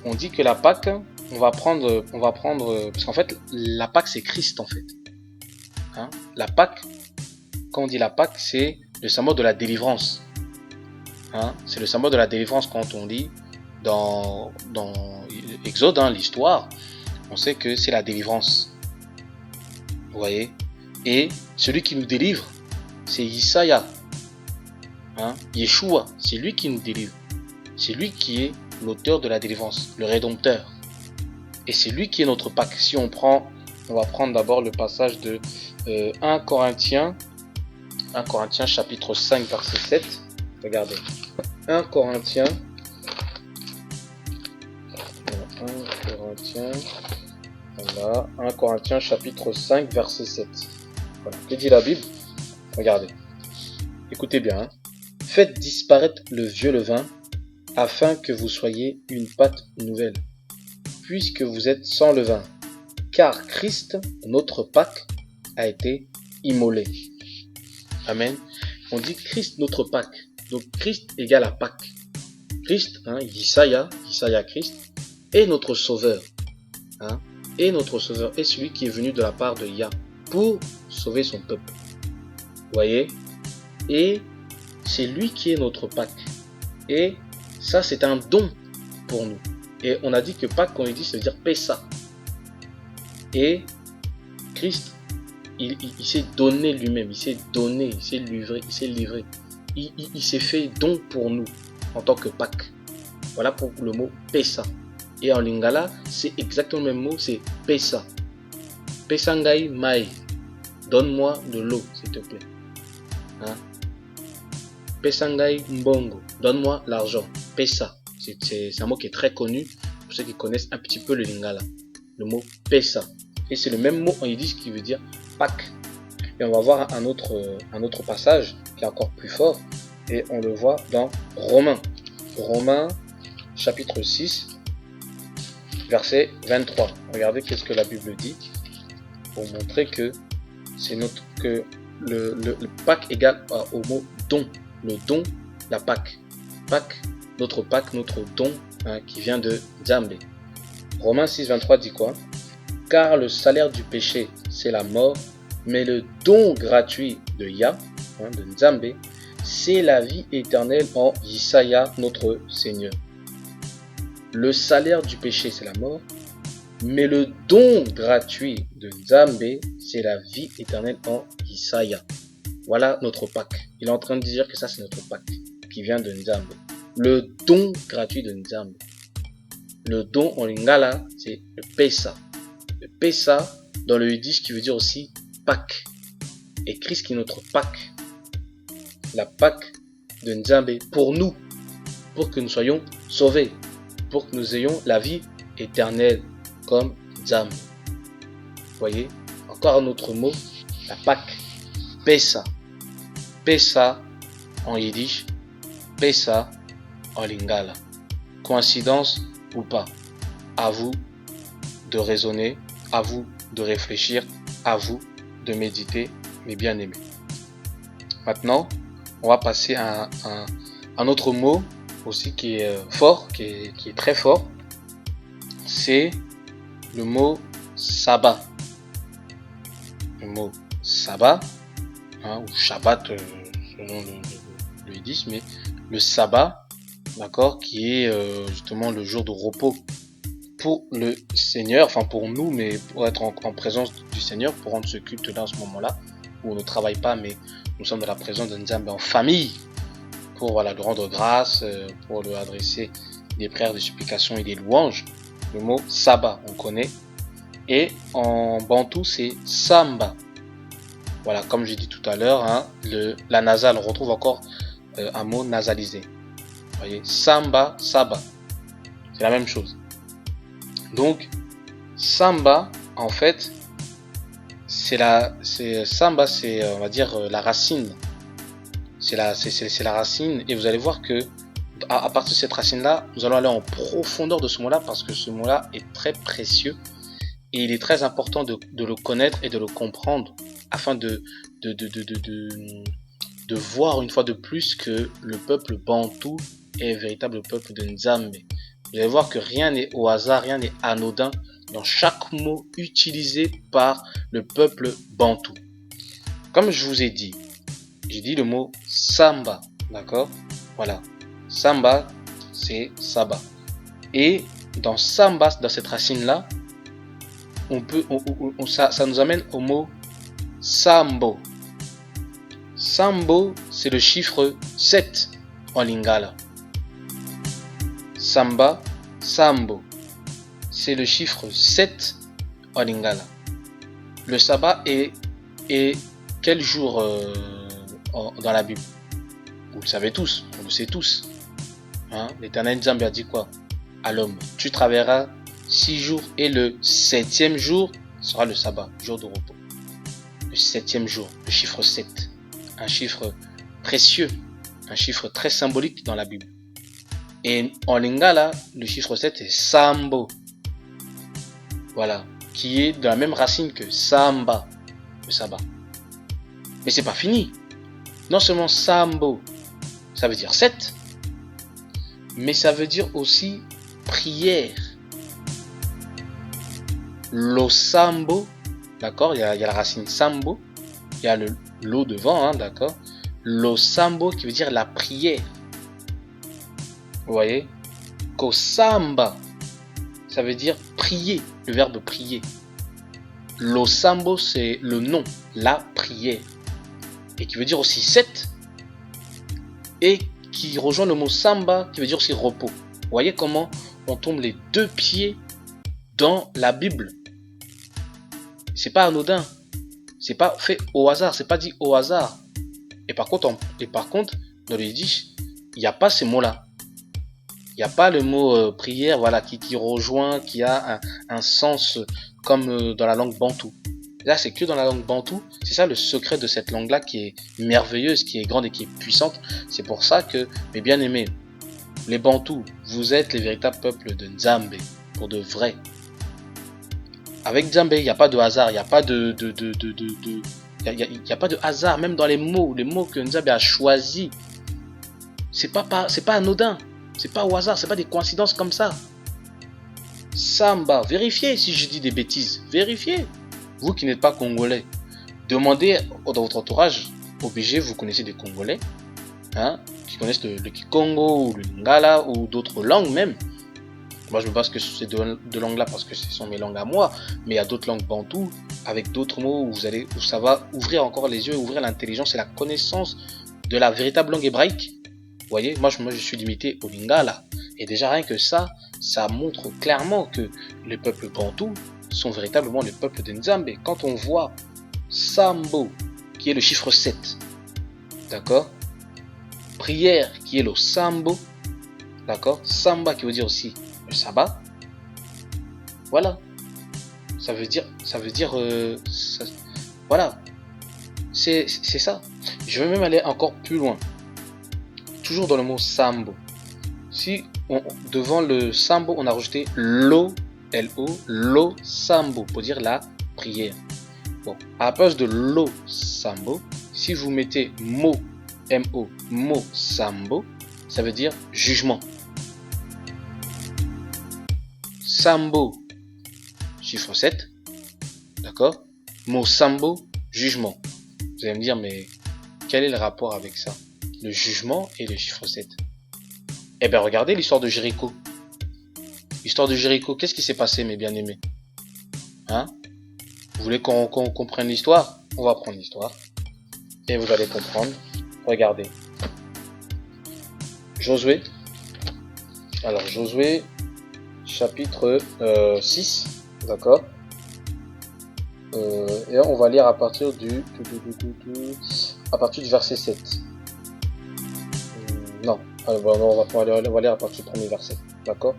A: on dit que la Pâque, on va prendre, parce qu'en fait, la Pâque c'est Christ en fait. Hein? La Pâque, quand on dit la Pâque, c'est le symbole de la délivrance. Hein? C'est le symbole de la délivrance quand on lit dans Exode, hein, l'histoire, on sait que c'est la délivrance. Vous voyez? Et celui qui nous délivre, c'est Isaiah. Hein? Yeshua, c'est lui qui nous délivre. C'est lui qui est l'auteur de la délivrance, le rédempteur. Et c'est lui qui est notre Pâque. Si on va prendre d'abord le passage de 1 Corinthiens chapitre 5 verset 7. Regardez. 1 Corinthiens voilà, 1 Corinthiens chapitre 5 verset 7. Voilà. Que dit la Bible? Regardez. Écoutez bien. Hein. Faites disparaître le vieux levain afin que vous soyez une pâte nouvelle, puisque vous êtes sans levain, car Christ, notre Pâque, a été immolé. Amen. On dit Christ, notre Pâque. Donc Christ égale à Pâque. Christ, hein, Isaiah Christ, est notre sauveur. Hein, est notre sauveur, est celui qui est venu de la part de Yah pour sauver son peuple. Vous voyez? Et c'est lui qui est notre Pâque. Et ça, c'est un don pour nous. Et on a dit que Pâques, quand il dit, ça veut dire Pessa. Et Christ, il s'est donné lui-même, il s'est donné, il s'est livré. Il s'est fait don pour nous en tant que Pâques. Voilà pour le mot Pessa. Et en lingala, c'est exactement le même mot, c'est pesa. Pesangai mai. Donne-moi de l'eau, s'il te plaît. Hein? Pesangai mbongo. Donne-moi l'argent. Pesa. C'est un mot qui est très connu pour ceux qui connaissent un petit peu le lingala. Le mot pesa. Et c'est le même mot en yiddish qui veut dire Pâques. Et on va voir un autre passage qui est encore plus fort. Et on le voit dans Romains. Romains, chapitre 6, verset 23. Regardez qu'est-ce que la Bible dit. Pour montrer que c'est le Pâques égale au mot don. Le don, la Pâques. Pâques, notre don, hein, qui vient de Nzambe. Romains 6, 23 dit quoi? Car le salaire du péché, c'est la mort, mais le don gratuit de Yah, hein, de Nzambe, c'est la vie éternelle en Yesaya, notre Seigneur. Le salaire du péché, c'est la mort, mais le don gratuit de Nzambe, c'est la vie éternelle en Yesaya. Voilà notre Pâques. Il est en train de dire que ça, c'est notre Pâques, qui vient de Nzambe. Le don gratuit de Nzambe. Le don en lingala, c'est le pesa. Le pesa, dans le yiddish, qui veut dire aussi Pâques. Et Christ qui est notre Pâques. La Pâques de Nzambe pour nous, pour que nous soyons sauvés, pour que nous ayons la vie éternelle comme Nzambe. Vous voyez, encore un autre mot, la Pâques, pesa. Pesa en yiddish, pesa en lingala. Coïncidence ou pas? À vous de raisonner, à vous de réfléchir, à vous de méditer, mes bien-aimés. Maintenant, on va passer à un autre mot aussi qui est fort, qui est très fort. C'est le mot sabbat. Le mot sabbat, hein, ou Shabbat selon le yiddish, mais le sabbat, d'accord, qui est justement le jour de repos pour le Seigneur, enfin pour nous, mais pour être en présence du Seigneur, pour rendre ce culte-là en ce moment-là, où on ne travaille pas, mais nous sommes dans la présence de Nzambe en famille, pour voilà, lui rendre grâce, pour lui adresser des prières, des supplications et des louanges. Le mot sabbat, on connaît. Et en bantou, c'est samba. Voilà, comme j'ai dit tout à l'heure, hein, la nasale, on retrouve encore un mot nasalisé. Vous voyez, samba, saba. C'est la même chose. Donc, samba, en fait, samba, c'est, on va dire, la racine. C'est la racine. Et vous allez voir que, à partir de cette racine-là, nous allons aller en profondeur de ce mot-là, parce que ce mot-là est très précieux. Et il est très important de le connaître et de le comprendre, afin de voir une fois de plus que le peuple bantou est un véritable peuple de Nzambe. Vous allez voir que rien n'est au hasard, rien n'est anodin dans chaque mot utilisé par le peuple bantou. Comme je vous ai dit, j'ai dit le mot samba, d'accord? Voilà, samba, c'est sabbat. Et dans samba, dans cette racine-là, ça nous amène au mot sambo. Sambo, c'est le chiffre 7 en lingala. Samba, sambo, c'est le chiffre 7 en lingala. Le sabbat est quel jour dans la Bible? Vous le savez tous, on le sait tous. Hein? L'Éternel Nzambe a dit quoi à l'homme? Tu travailleras 6 jours et le 7e jour sera le sabbat, jour de repos. Le 7e jour, le chiffre 7. Un chiffre précieux, un chiffre très symbolique dans la Bible. Et en lingala, le chiffre 7 est sambo. Voilà, qui est de la même racine que samba, le sabbat. Mais c'est pas fini. Non seulement sambo, ça veut dire 7, mais ça veut dire aussi prière. Lo sambo, d'accord, il y a la racine sambo, il y a l'eau devant, hein, d'accord. Lo sambo qui veut dire la prière. Vous voyez? Kosamba, ça veut dire prier, le verbe prier. Lo sambo, c'est le nom, la prière. Et qui veut dire aussi 7. Et qui rejoint le mot samba, qui veut dire aussi repos. Vous voyez comment on tombe les deux pieds dans la Bible. C'est pas anodin. C'est pas fait au hasard. C'est pas dit au hasard. Et par contre, dans le yiddish, il n'y a pas ces mots-là. Il n'y a pas le mot prière, voilà, qui rejoint, qui a un sens comme dans la langue bantou. Là, c'est que dans la langue bantou. C'est ça le secret de cette langue-là qui est merveilleuse, qui est grande et qui est puissante. C'est pour ça que, mes bien-aimés, les bantous, vous êtes les véritables peuples de Nzambe, pour de vrai. Avec Nzambe, il n'y a pas de hasard, il n'y a pas il y a pas de hasard, même dans les mots que Nzambe a choisis. C'est pas anodin, c'est pas au hasard, c'est pas des coïncidences comme ça. Samba, vérifiez si je dis des bêtises, vérifiez. Vous qui n'êtes pas congolais, demandez dans votre entourage, obligé, vous connaissez des Congolais, hein, qui connaissent le Kikongo ou le Lingala ou d'autres langues même. Moi je me base que sur ces deux langues-là parce que ce sont mes langues à moi, mais il y a d'autres langues bantou avec d'autres mots où ça va ouvrir encore les yeux, ouvrir l'intelligence et la connaissance de la véritable langue hébraïque. Vous voyez, moi je suis limité au Lingala. Et déjà rien que ça montre clairement que les peuples bantous sont véritablement les peuples de Nzambe. Quand on voit Sambo, qui est le chiffre 7, d'accord, prière, qui est le Sambo, d'accord, Samba, qui veut dire aussi le sabbat, voilà, ça veut dire voilà, c'est ça. Je vais même aller encore plus loin, toujours dans le mot Sambo. Si devant le Sambo on a rajouté lo, lo Sambo, pour dire la prière. Bon, à la place de lo Sambo, si vous mettez mo, mo, mo Sambo, ça veut dire jugement. Sambo, chiffre 7, d'accord, mo Sambo, jugement. Vous allez me dire, mais quel est le rapport avec ça, le jugement et le chiffre 7? Eh bien, regardez l'histoire de Jéricho. L'histoire de Jéricho, qu'est-ce qui s'est passé, mes bien-aimés? Hein? Vous voulez qu'on comprenne l'histoire? On va prendre l'histoire. Et vous allez comprendre. Regardez. Josué. Alors, Josué, chapitre 6. D'accord? Et on va lire à partir du verset 7. Non. Alors, on va lire à partir du premier verset. D'accord?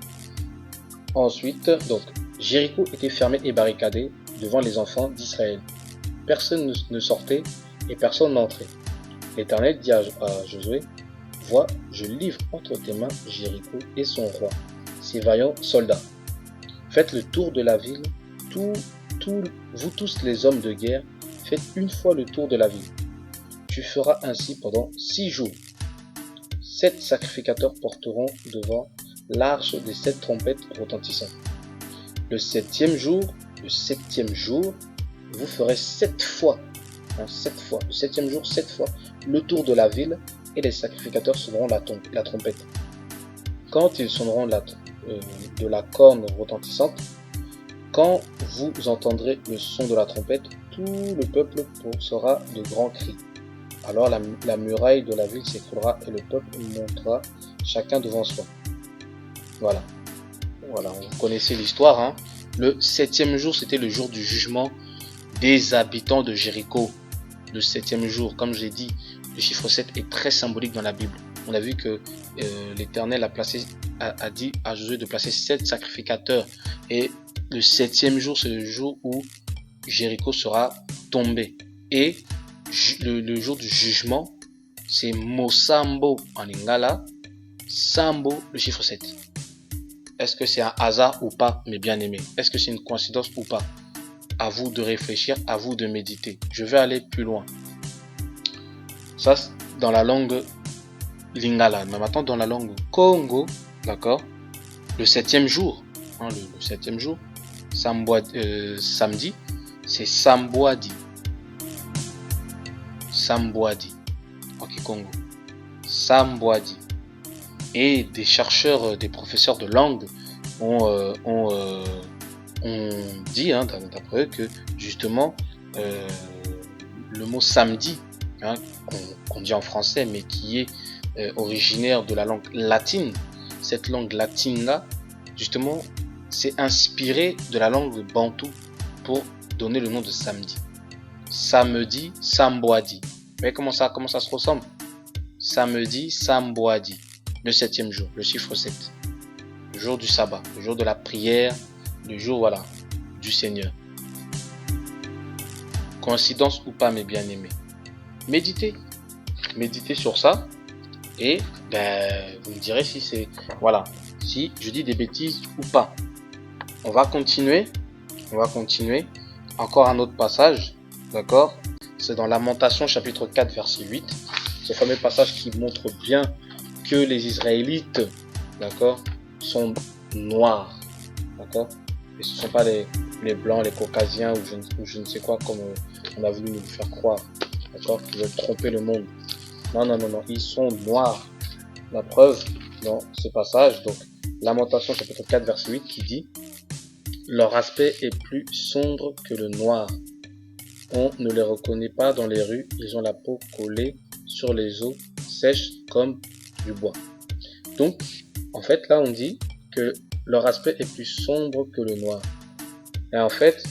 A: Ensuite, donc, Jéricho était fermé et barricadé devant les enfants d'Israël. Personne ne sortait et personne n'entrait. L'Éternel dit à Josué, vois, je livre entre tes mains Jéricho et son roi, ses vaillants soldats. Faites le tour de la ville, vous tous les hommes de guerre, faites une fois le tour de la ville. Tu feras ainsi pendant 6 jours. 7 sacrificateurs porteront devant l'arche des 7 trompettes retentissantes. Le septième jour, vous ferez 7 fois, le septième jour, 7 fois, le tour de la ville et les sacrificateurs sonneront la trompette. Quand ils sonneront de la corne retentissante, quand vous entendrez le son de la trompette, tout le peuple poussera de grands cris. Alors la muraille de la ville s'écroulera et le peuple montera chacun devant soi. Voilà, vous connaissez l'histoire, hein. Le septième jour, c'était le jour du jugement des habitants de Jéricho. Le septième jour, comme j'ai dit, le chiffre 7 est très symbolique dans la Bible. On a vu que l'Éternel a dit à Josué de placer 7 sacrificateurs. Et le septième jour, c'est le jour où Jéricho sera tombé. Et le jour du jugement, c'est Mosambo en lingala, Sambo, le chiffre 7. Est-ce que c'est un hasard ou pas, mes bien-aimés? Est-ce que c'est une coïncidence ou pas? À vous de réfléchir, à vous de méditer. Je vais aller plus loin. Ça, c'est dans la langue lingala. Mais maintenant, dans la langue Congo, d'accord, le septième jour, hein, le septième jour, samedi, c'est Sambwadi. Sambwadi. Ok, Congo. Sambwadi. Et des chercheurs, des professeurs de langue ont dit, hein, d'après eux, que justement le mot samedi, hein, qu'on dit en français, mais qui est originaire de la langue latine, cette langue latine-là, justement, c'est inspiré de la langue bantou pour donné le nom de samedi. Samedi, Samboadi. Vous voyez comment ça se ressemble? Samedi, Samboadi. Le 7e jour, le chiffre 7. Le jour du sabbat, le jour de la prière, le jour, voilà, du Seigneur. Coïncidence ou pas, mes bien-aimés? Méditez sur ça et vous me direz si c'est, voilà, si je dis des bêtises ou pas. On va continuer encore un autre passage, d'accord? C'est dans Lamentation chapitre 4 verset 8, ce fameux passage qui montre bien que les Israélites, d'accord, sont noirs, d'accord, et ce ne sont pas les blancs, les caucasiens ou je ne sais quoi comme on a voulu nous faire croire, d'accord, qui veulent tromper le monde. Non, ils sont noirs. La preuve dans ce passage, donc Lamentation chapitre 4 verset 8 qui dit: leur aspect est plus sombre que le noir. On ne les reconnaît pas dans les rues, ils ont la peau collée sur les os, sèche comme du bois. Donc, en fait, là, on dit que leur aspect est plus sombre que le noir. Et en fait,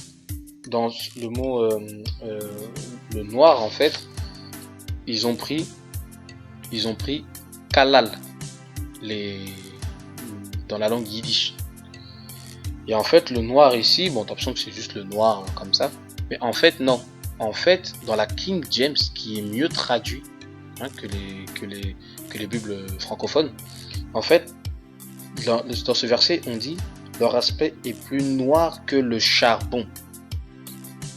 A: dans le mot le noir, en fait, ils ont pris kalal dans la langue yiddish. Et en fait, le noir ici, bon, t'as l'impression que c'est juste le noir comme ça, mais en fait, non. En fait, dans la King James, qui est mieux traduit que les Bibles francophones, en fait, dans ce verset, on dit leur aspect est plus noir que le charbon.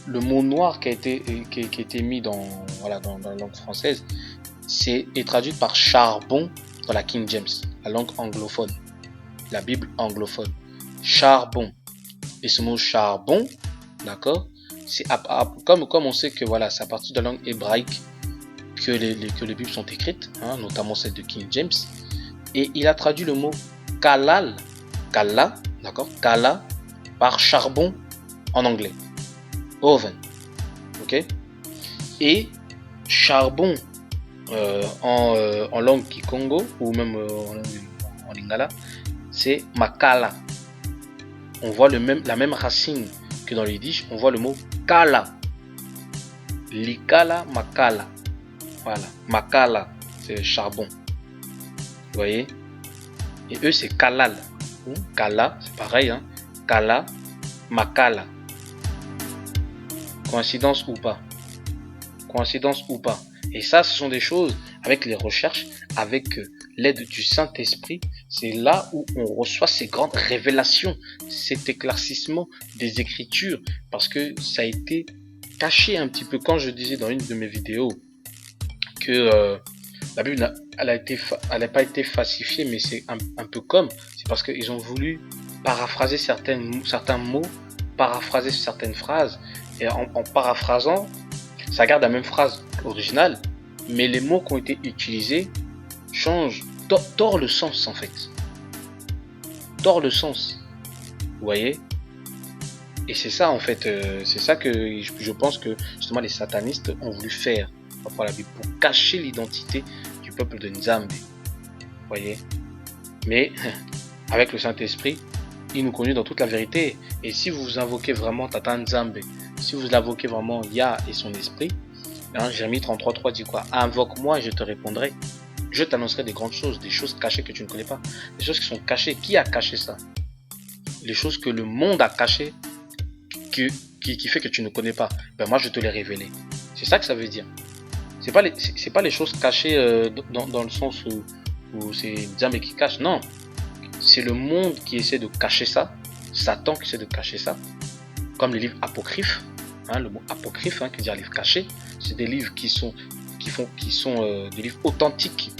A: Le mot noir qui a été mis dans la langue française est traduit par charbon dans la King James, la langue anglophone, la Bible anglophone. Charbon. Et ce mot charbon, d'accord, c'est comme on sait que voilà, c'est à partir de la langue hébraïque que les Bibles sont écrites, hein, notamment celle de King James. Et il a traduit le mot kala, d'accord, kala, par charbon en anglais. Oven. Ok. Et charbon en langue kikongo ou même en lingala, c'est makala. On voit la même racine que dans le yiddish, on voit le mot kala. Likala, makala. Voilà, makala, c'est charbon. Vous voyez? Et eux, c'est kalal. Kala, c'est pareil, hein. Kala, makala. Coïncidence ou pas? Coïncidence ou pas? Et ça, ce sont des choses, avec les recherches, avec l'aide du Saint-Esprit, c'est là où on reçoit ces grandes révélations, cet éclaircissement des Écritures, parce que ça a été caché un petit peu. Quand je disais dans une de mes vidéos que la Bible, elle n'a pas été falsifiée, mais c'est un peu comme, c'est parce qu'ils ont voulu paraphraser certains mots, paraphraser certaines phrases, et en paraphrasant, ça garde la même phrase originale, mais les mots qui ont été utilisés changent, tordent le sens en fait. Tordent le sens. Vous voyez? Et c'est ça en fait, c'est ça que je pense que justement les satanistes ont voulu faire par rapport à la Bible, pour cacher l'identité du peuple de Nzambe. Vous voyez? Mais avec le Saint-Esprit, il nous conduit dans toute la vérité. Et si vous invoquez vraiment Tata Nzambe, si vous invoquez vraiment Yah et son esprit, hein, Jérémie 33.3 dit quoi? Invoque-moi et je te répondrai. Je t'annoncerai des grandes choses, des choses cachées que tu ne connais pas. Des choses qui sont cachées. Qui a caché ça? Les choses que le monde a cachées, qui fait que tu ne connais pas. Ben moi, je te les révélé. C'est ça que ça veut dire. C'est pas les choses cachées dans le sens où c'est Nzambe qui cache. Non. C'est le monde qui essaie de cacher ça. Satan qui essaie de cacher ça. Comme les livres apocryphes. Hein, le mot apocryphe, qui veut dire livre caché. C'est des livres qui sont des livres authentiques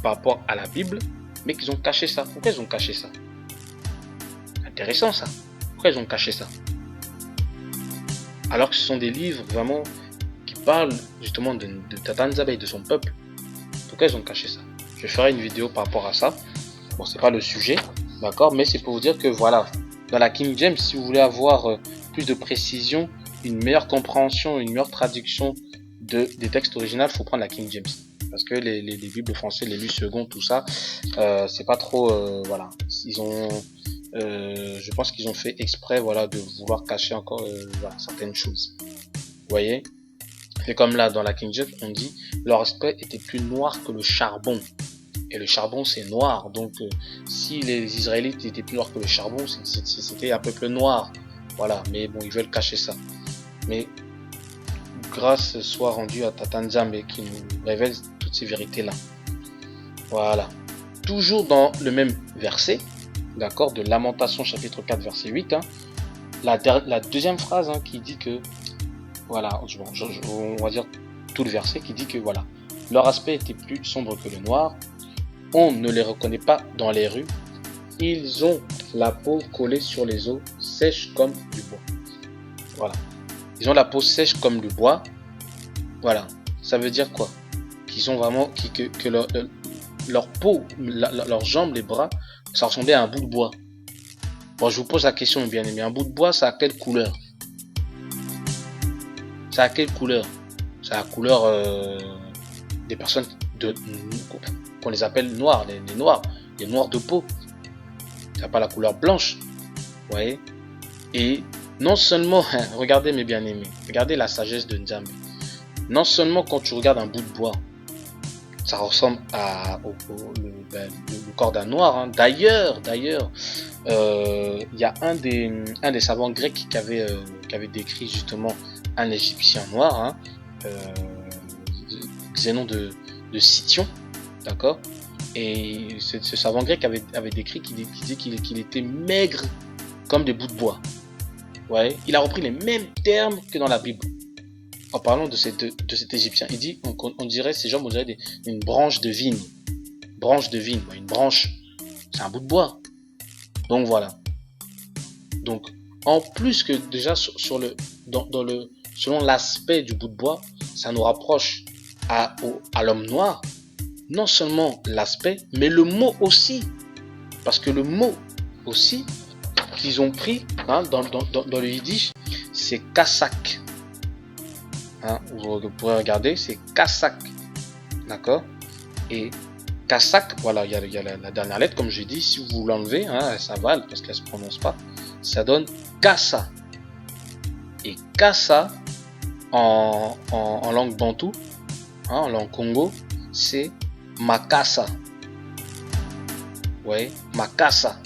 A: par rapport à la Bible, mais qu'ils ont caché ça. Pourquoi ils ont caché ça? Intéressant ça. Pourquoi ils ont caché ça? Alors que ce sont des livres vraiment qui parlent justement de Tata Nzambe et de son peuple. Pourquoi ils ont caché ça? Je ferai une vidéo par rapport à ça. Bon, c'est pas le sujet, d'accord, mais c'est pour vous dire que voilà, dans la King James, si vous voulez avoir plus de précision, une meilleure compréhension, une meilleure traduction des textes originaux, il faut prendre la King James. Parce que les Bibles françaises, les Louis II, tout ça, c'est pas trop, voilà. je pense qu'ils ont fait exprès, voilà, de vouloir cacher encore voilà, certaines choses. Vous voyez? C'est comme là, dans la King James, on dit leur aspect était plus noir que le charbon. Et le charbon, c'est noir. Donc, si les Israélites étaient plus noirs que le charbon, c'était un peuple noir. Voilà. Mais bon, ils veulent cacher ça. Mais grâce soit rendue à Tata Nzambe qui nous révèle toutes ces vérités-là. Voilà. Toujours dans le même verset, d'accord, de Lamentation chapitre 4 verset 8, hein, la deuxième phrase hein, qui dit que, voilà, on va dire tout le verset qui dit que voilà, leur aspect était plus sombre que le noir, on ne les reconnaît pas dans les rues, ils ont la peau collée sur les os, sèche comme du bois. Voilà. Ils ont la peau sèche comme du bois. Voilà. Ça veut dire quoi? Qu'ils ont vraiment, que leur peau, leurs jambes, les bras, ça ressemblait à un bout de bois. Bon, je vous pose la question, bien aimé. Un bout de bois, ça a quelle couleur? Ça a quelle couleur? Ça a la couleur des personnes qu'on les appelle noirs, les noirs de peau. Ça n'a pas la couleur blanche. Vous voyez? Et non seulement, regardez mes bien-aimés, regardez la sagesse de Nzambe. Non seulement quand tu regardes un bout de bois, ça ressemble le corps d'un noir. Hein. D'ailleurs, il y a un des savants grecs qui avait décrit justement un Égyptien noir, hein, Xénon de Sicyon, d'accord. Et ce savant grec avait décrit qu'il disait qu'il était maigre comme des bouts de bois. Ouais, il a repris les mêmes termes que dans la Bible. En parlant de cet Égyptien, il dit, on dirait, ces jambes, on dirait une branche de vigne. Branche de vigne, une branche, c'est un bout de bois. Donc voilà. Donc, en plus que déjà selon l'aspect du bout de bois, ça nous rapproche à l'homme noir. Non seulement l'aspect, mais le mot aussi. Parce que le mot aussi qu'ils ont pris hein, dans le yiddish, c'est kassak. Hein, vous pourrez regarder, c'est kassak. D'accord? Et kassak, voilà, il y a la dernière lettre, comme je dis, si vous l'enlevez, hein, ça va, parce qu'elle ne se prononce pas, ça donne kassa. Et kassa, en langue bantou, hein, en langue Congo, c'est makassa. Ouais, makassa.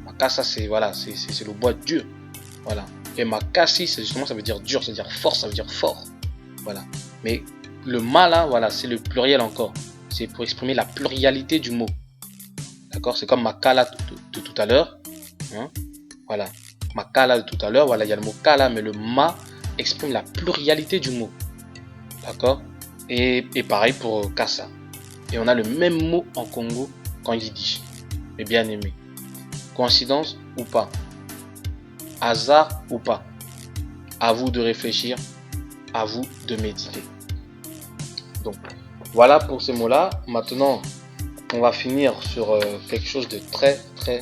A: Makassa, c'est voilà, c'est le bois dur. Voilà. Et makassi, c'est justement, ça veut dire dur, ça veut dire fort, ça veut dire fort. Voilà. Mais le ma là, voilà, c'est le pluriel encore. C'est pour exprimer la pluralité du mot. D'accord? C'est comme makala de tout à l'heure. Hein? Voilà. Makala de tout à l'heure, voilà, il y a le mot kala, mais le ma exprime la pluralité du mot. D'accord? Et pareil pour kassa. Et on a le même mot en Congo qu'en yiddish. Mais bien aimé. Coïncidence ou pas? Hasard ou pas? À vous de réfléchir, à vous de méditer. Donc, voilà pour ces mots-là. Maintenant, on va finir sur quelque chose de très, très,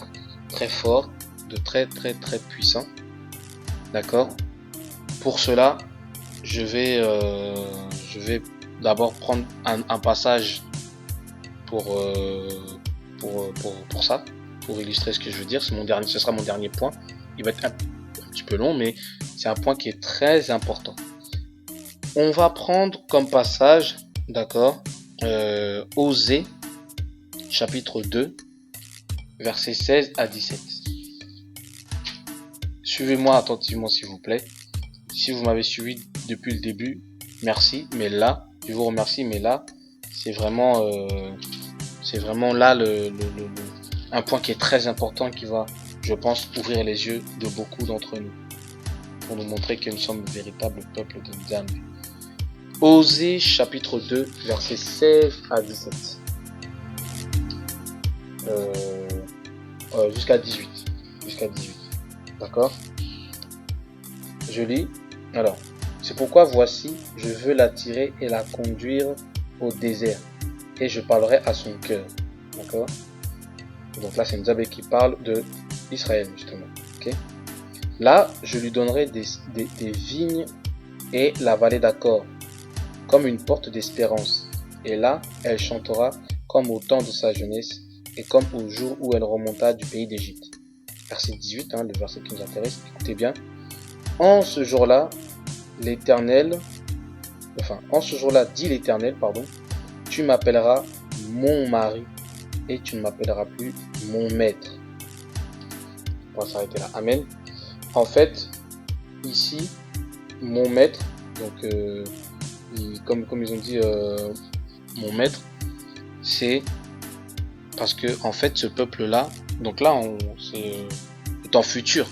A: très fort, de très, très, très puissant. D'accord? Pour cela, je vais d'abord prendre un passage pour ça, pour illustrer ce que je veux dire. Ce sera mon dernier point. Il va être un petit peu long, mais c'est un point qui est très important. On va prendre comme passage, d'accord, Osée, chapitre 2, versets 16 à 17. Suivez-moi attentivement, s'il vous plaît. Si vous m'avez suivi depuis le début, merci. Mais là, je vous remercie, mais là, c'est vraiment là un point qui est très important qui va, je pense, ouvrir les yeux de beaucoup d'entre nous pour nous montrer que nous sommes le véritable peuple de Nzambe. Osée chapitre 2 versets 16 à 17 jusqu'à 18, d'accord. Je lis. Alors, c'est pourquoi voici, je veux l'attirer et la conduire au désert, et je parlerai à son cœur. D'accord. Donc là, c'est Nzambe qui parle de Israël, justement. Okay. Là, je lui donnerai des vignes et la vallée d'Accord, comme une porte d'espérance. Et là, elle chantera comme au temps de sa jeunesse, et comme au jour où elle remonta du pays d'Égypte. verset 18, le verset qui nous intéresse, écoutez bien. En ce jour-là, dit l'Éternel, tu m'appelleras mon mari et tu ne m'appelleras plus mon maître. On va s'arrêter là. Amen. En fait, ici, mon maître, donc comme ils ont dit, mon maître, c'est parce que en fait ce peuple-là, donc là c'est en futur,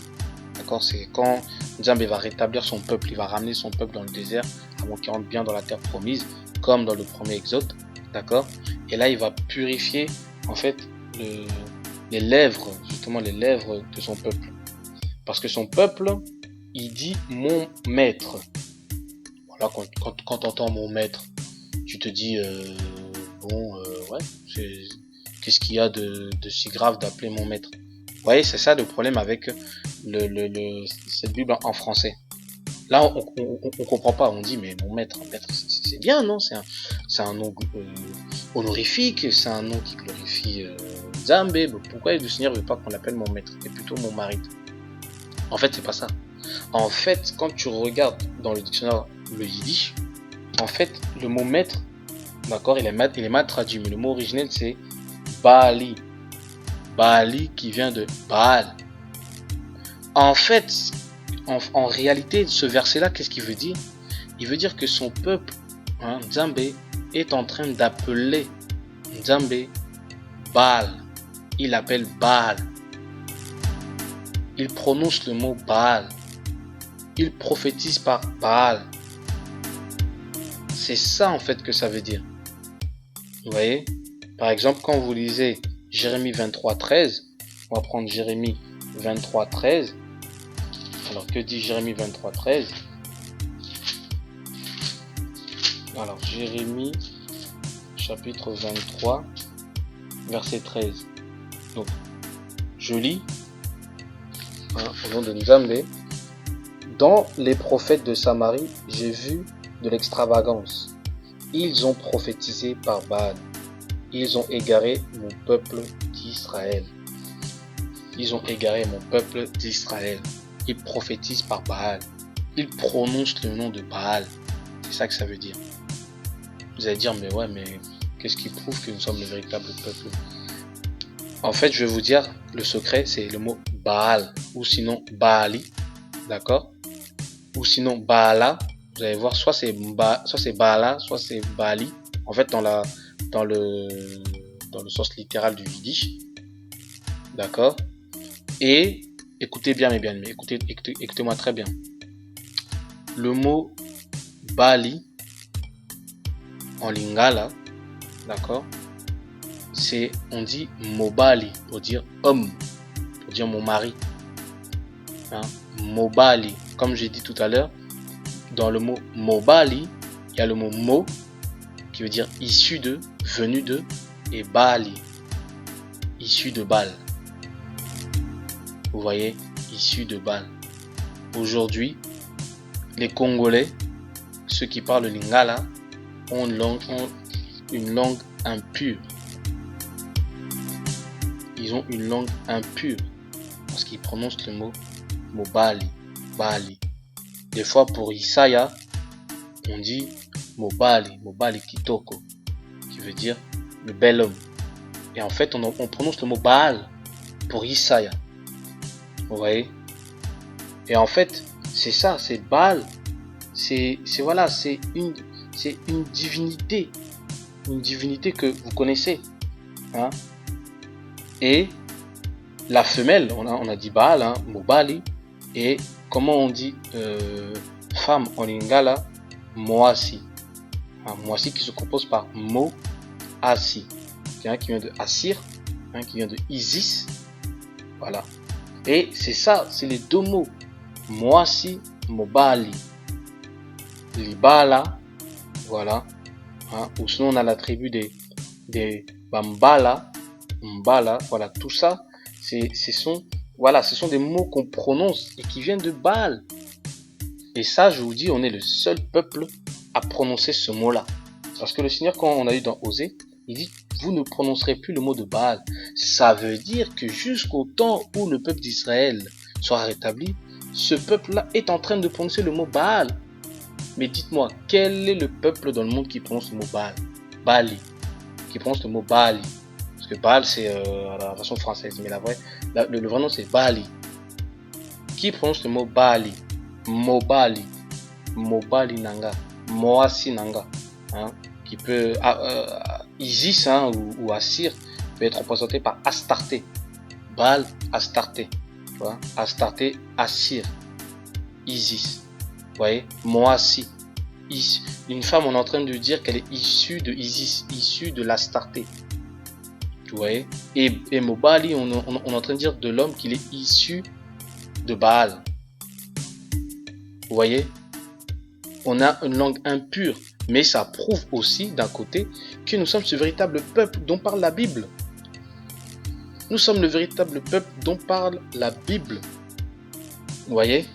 A: d'accord, c'est quand Nzambe va rétablir son peuple, il va ramener son peuple dans le désert avant qu'il rentre bien dans la terre promise, comme dans le premier exode, d'accord, et là il va purifier en fait les lèvres, justement les lèvres de son peuple, parce que son peuple, il dit mon maître. Voilà, quand t'entends mon maître, tu te dis ouais, qu'est-ce qu'il y a de si grave d'appeler mon maître? Vous voyez, c'est ça le problème avec cette Bible en français. Là, on comprend pas. On dit, mais mon maître, c'est bien, non? C'est un nom honorifique, c'est un nom qui glorifie Nzambe. Pourquoi le Seigneur veut pas qu'on l'appelle mon maître, et plutôt mon mari? En fait, c'est pas ça. En fait, quand tu regardes dans le dictionnaire le yiddish, en fait, le mot maître, d'accord, il est mal traduit, mais le mot originel c'est Baali. Baali qui vient de Baal. En fait, en réalité, ce verset-là, qu'est-ce qu'il veut dire? Il veut dire que son peuple, Nzambe, est en train d'appeler Nzambe Baal. Il appelle Baal. Il prononce le mot Baal. Il prophétise par Baal. C'est ça en fait que ça veut dire. Vous voyez? Par exemple, quand vous lisez Jérémie 23:13, on va prendre Jérémie 23:13. Alors, que dit Jérémie 23:13? Alors, Jérémie, chapitre 23, verset 13. Donc, je lis, au nom de Nzambe. Dans les prophètes de Samarie, j'ai vu de l'extravagance. Ils ont prophétisé par Baal. Ils ont égaré mon peuple d'Israël. Ils ont égaré mon peuple d'Israël. Ils prophétisent par Baal. Ils prononcent le nom de Baal. C'est ça que ça veut dire. Vous allez dire, mais ouais, mais qu'est-ce qui prouve que nous sommes le véritable peuple? En fait, je vais vous dire, le secret, c'est le mot Baal, ou sinon Baali, d'accord? Ou sinon Baala. Vous allez voir, soit c'est Baala, soit c'est Baali. En fait, dans le sens littéral du yiddish, d'accord? Et écoutez bien mes bien-aimés, écoutez-moi très bien. Le mot Baali en lingala, d'accord, on dit Mobali pour dire homme, pour dire mon mari, Mobali, comme j'ai dit tout à l'heure, dans le mot Mobali, il y a le mot mo qui veut dire issu de, venu de, et Bali, issu de Baal. Vous voyez, issu de Baal. Aujourd'hui, les Congolais, ceux qui parlent le lingala, ont une langue impure. Ils ont une langue impure parce qu'ils prononcent le mot Mobali, Bali. Des fois pour Isaiah, on dit Mobali, Mobali Kitoko, qui veut dire le bel homme. Et en fait, on prononce le mot Baal pour Isaiah. Vous voyez? Et en fait, c'est ça, c'est Baal. C'est une divinité. Une divinité que vous connaissez. Et la femelle, on a dit Baal, Mobali. Et comment on dit femme en lingala? Moasi. Moasi qui se compose par Mo, Asi. Qui vient de Assir, qui vient de Isis. Voilà. Et c'est ça, c'est les deux mots. Moasi, Mobali. Libala, voilà. Ou sinon on a la tribu des Bambala, Mbala, voilà, tout ça, ce sont des mots qu'on prononce et qui viennent de Baal. Et ça, je vous dis, on est le seul peuple à prononcer ce mot-là. Parce que le Seigneur, quand on a eu dans Osée, il dit, vous ne prononcerez plus le mot de Baal. Ça veut dire que jusqu'au temps où le peuple d'Israël sera rétabli, ce peuple-là est en train de prononcer le mot Baal. Mais dites-moi, quel est le peuple dans le monde qui prononce le mot Baal? Baali. Qui prononce le mot Baali. Parce que Baal, c'est la version française, mais le vrai nom, c'est Baali. Qui prononce le mot Baali? Mobali. Mobali Nanga. Moasi Nanga. Hein, qui peut... Isis hein, ou Assir peut être représenté par Astarté. Baal, Astarté. Tu vois? Astarté, Assir. Isis. Vous voyez? Moasi. Une femme, on est en train de dire qu'elle est issue de Isis, issue de l'Astarté. Vous voyez? Et Mobali, on est en train de dire de l'homme qu'il est issu de Baal. Vous voyez? On a une langue impure. Mais ça prouve aussi, d'un côté, que nous sommes ce véritable peuple dont parle la Bible. Nous sommes le véritable peuple dont parle la Bible. Vous voyez?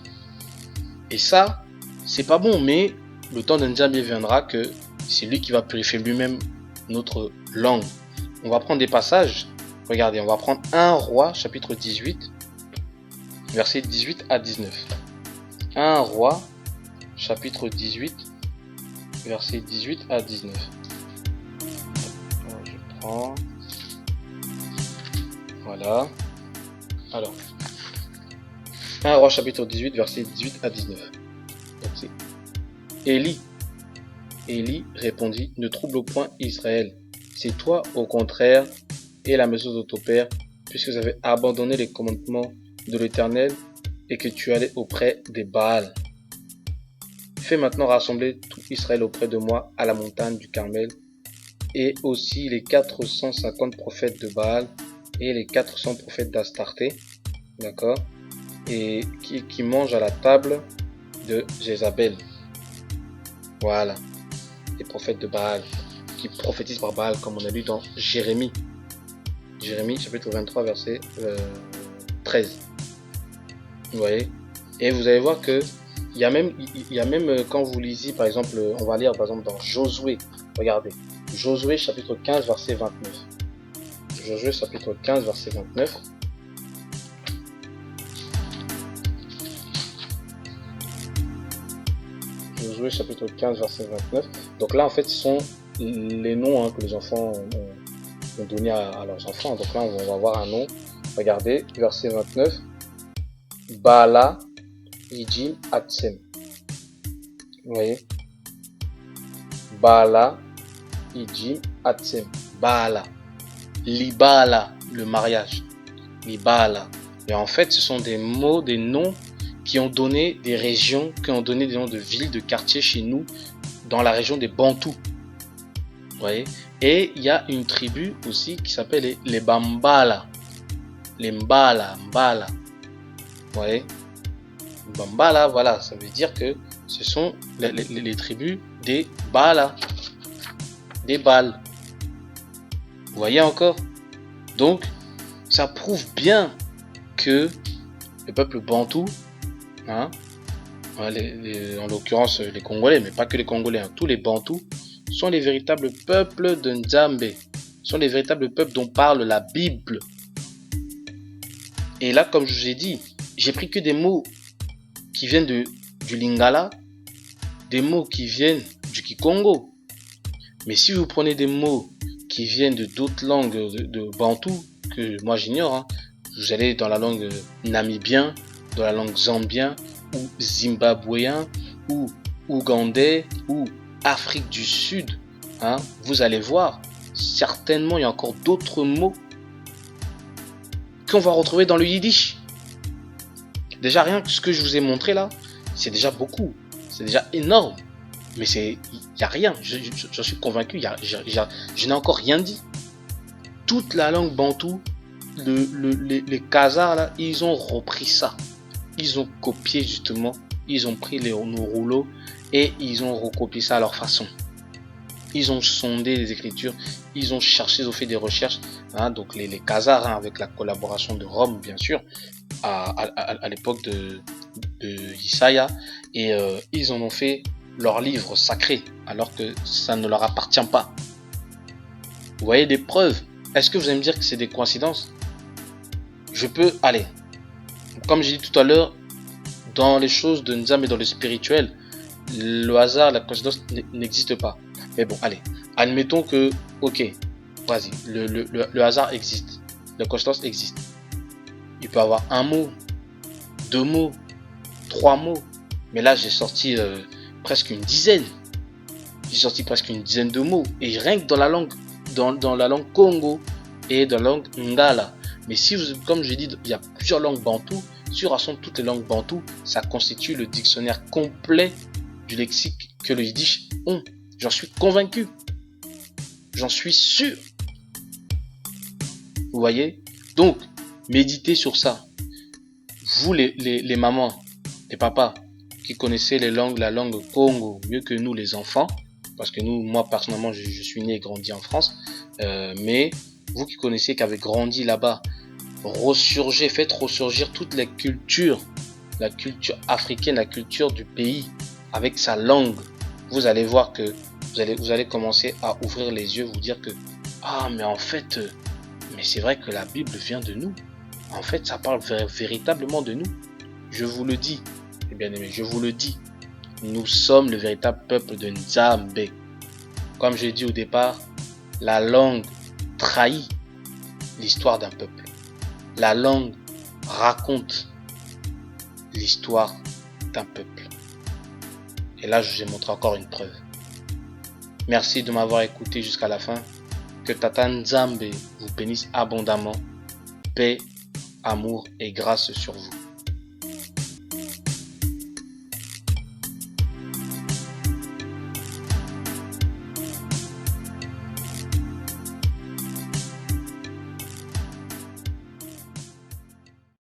A: Et ça, c'est pas bon, mais le temps d'un Nzambe viendra que c'est lui qui va purifier lui-même notre langue. On va prendre des passages. Regardez, on va prendre 1 Roi, chapitre 18, versets 18 à 19. 1 Roi, chapitre 18, versets 18 à 19. Alors, je prends... Voilà. Alors, 1 Roi, chapitre 18, versets 18 à 19. Donc c'est Élie répondit, ne trouble point Israël. C'est toi, au contraire, et la maison de ton père, puisque vous avez abandonné les commandements de l'Éternel et que tu allais auprès des Baals. Fais maintenant rassembler tout Israël auprès de moi à la montagne du Carmel, et aussi les 450 prophètes de Baal et les 400 prophètes d'Astarté, d'accord, et qui mangent à la table de Jézabel. Voilà, les prophètes de Baal, qui prophétisent par Baal, comme on a lu dans Jérémie. Jérémie, chapitre 23, verset 13. Vous voyez? Et vous allez voir que il y a même quand vous lisez, par exemple, on va lire par exemple dans Josué. Regardez, Josué chapitre 15, verset 29. Josué chapitre 15, verset 29. Josué chapitre 15, verset 29. Donc là, en fait, ce sont les noms que les enfants ont donné à leurs enfants. Donc là, on va avoir un nom. Regardez, verset 29. Baala, Ijim, Atsem. Vous voyez? Baala, Ijim, Atsem. Baala. Libala, le mariage. Libala. Et en fait, ce sont des mots, des noms qui ont donné des régions, qui ont donné des noms de villes, de quartiers chez nous, dans la région des Bantous. Vous voyez? Et il y a une tribu aussi qui s'appelle les Bambala. Les Mbala, Mbala. Vous voyez? Bambala, voilà, ça veut dire que ce sont les tribus des Bala, des Bals. Vous voyez encore? Donc, ça prouve bien que le peuple bantou, hein, en l'occurrence les Congolais, mais pas que les Congolais, hein, tous les Bantous, sont les véritables peuples de Nzambe, sont les véritables peuples dont parle la Bible. Et là, comme je vous ai dit, j'ai pris que des mots qui viennent du Lingala, des mots qui viennent du Kikongo. Mais si vous prenez des mots qui viennent de d'autres langues de Bantou, que moi j'ignore, hein, vous allez dans la langue namibien, dans la langue zambien, ou zimbabwéen, ou ougandais, ou Afrique du Sud, hein, vous allez voir, certainement il y a encore d'autres mots qu'on va retrouver dans le yiddish. Déjà rien que ce que je vous ai montré là, c'est déjà beaucoup, c'est déjà énorme. Mais il n'y a rien, j'en suis convaincu, je n'ai encore rien dit. Toute la langue bantou, les Khazars là, ils ont repris ça. Ils ont copié justement, ils ont pris nos rouleaux et ils ont recopié ça à leur façon. Ils ont sondé les écritures, ils ont cherché, ils ont fait des recherches. Hein, donc les Khazars, hein, avec la collaboration de Rome bien sûr, à l'époque de Isaiah, et ils en ont fait leur livre sacré, alors que ça ne leur appartient pas. Vous voyez des preuves. Est-ce que vous allez me dire que c'est des coïncidences? Je peux aller. Comme j'ai dit tout à l'heure, dans les choses de Nzam et dans le spirituel, le hasard, la coïncidence n'existe pas. Mais bon, allez. Admettons que, ok, vas-y, le hasard existe. La coïncidence existe. Il peut y avoir un mot, deux mots, trois mots. Mais là, j'ai sorti presque une dizaine. J'ai sorti presque une dizaine de mots. Et rien que dans la langue, dans la langue Congo et dans la langue Ngala. Mais si vous, comme j'ai dit, il y a plusieurs langues bantoues. Si on rassemble toutes les langues bantoues, ça constitue le dictionnaire complet du lexique que le yiddish ont. J'en suis convaincu. J'en suis sûr. Vous voyez? Donc, méditez sur ça. Vous, les mamans, les papas, qui connaissez la langue Congo mieux que nous, les enfants, parce que nous, moi, personnellement, je suis né et grandi en France, mais vous qui connaissez, qui avez grandi là-bas, faites ressurgir toute la culture africaine, la culture du pays, avec sa langue. Vous allez voir que vous allez commencer à ouvrir les yeux, vous dire que ah, mais en fait, mais c'est vrai que la Bible vient de nous. En fait, ça parle véritablement de nous. Je vous le dis, mes bien-aimés, je vous le dis. Nous sommes le véritable peuple de Nzambe. Comme je l'ai dit au départ, la langue trahit l'histoire d'un peuple. La langue raconte l'histoire d'un peuple. Et là, je vous ai montré encore une preuve. Merci de m'avoir écouté jusqu'à la fin. Que Tata Nzambe vous bénisse abondamment. Paix, amour et grâce sur vous.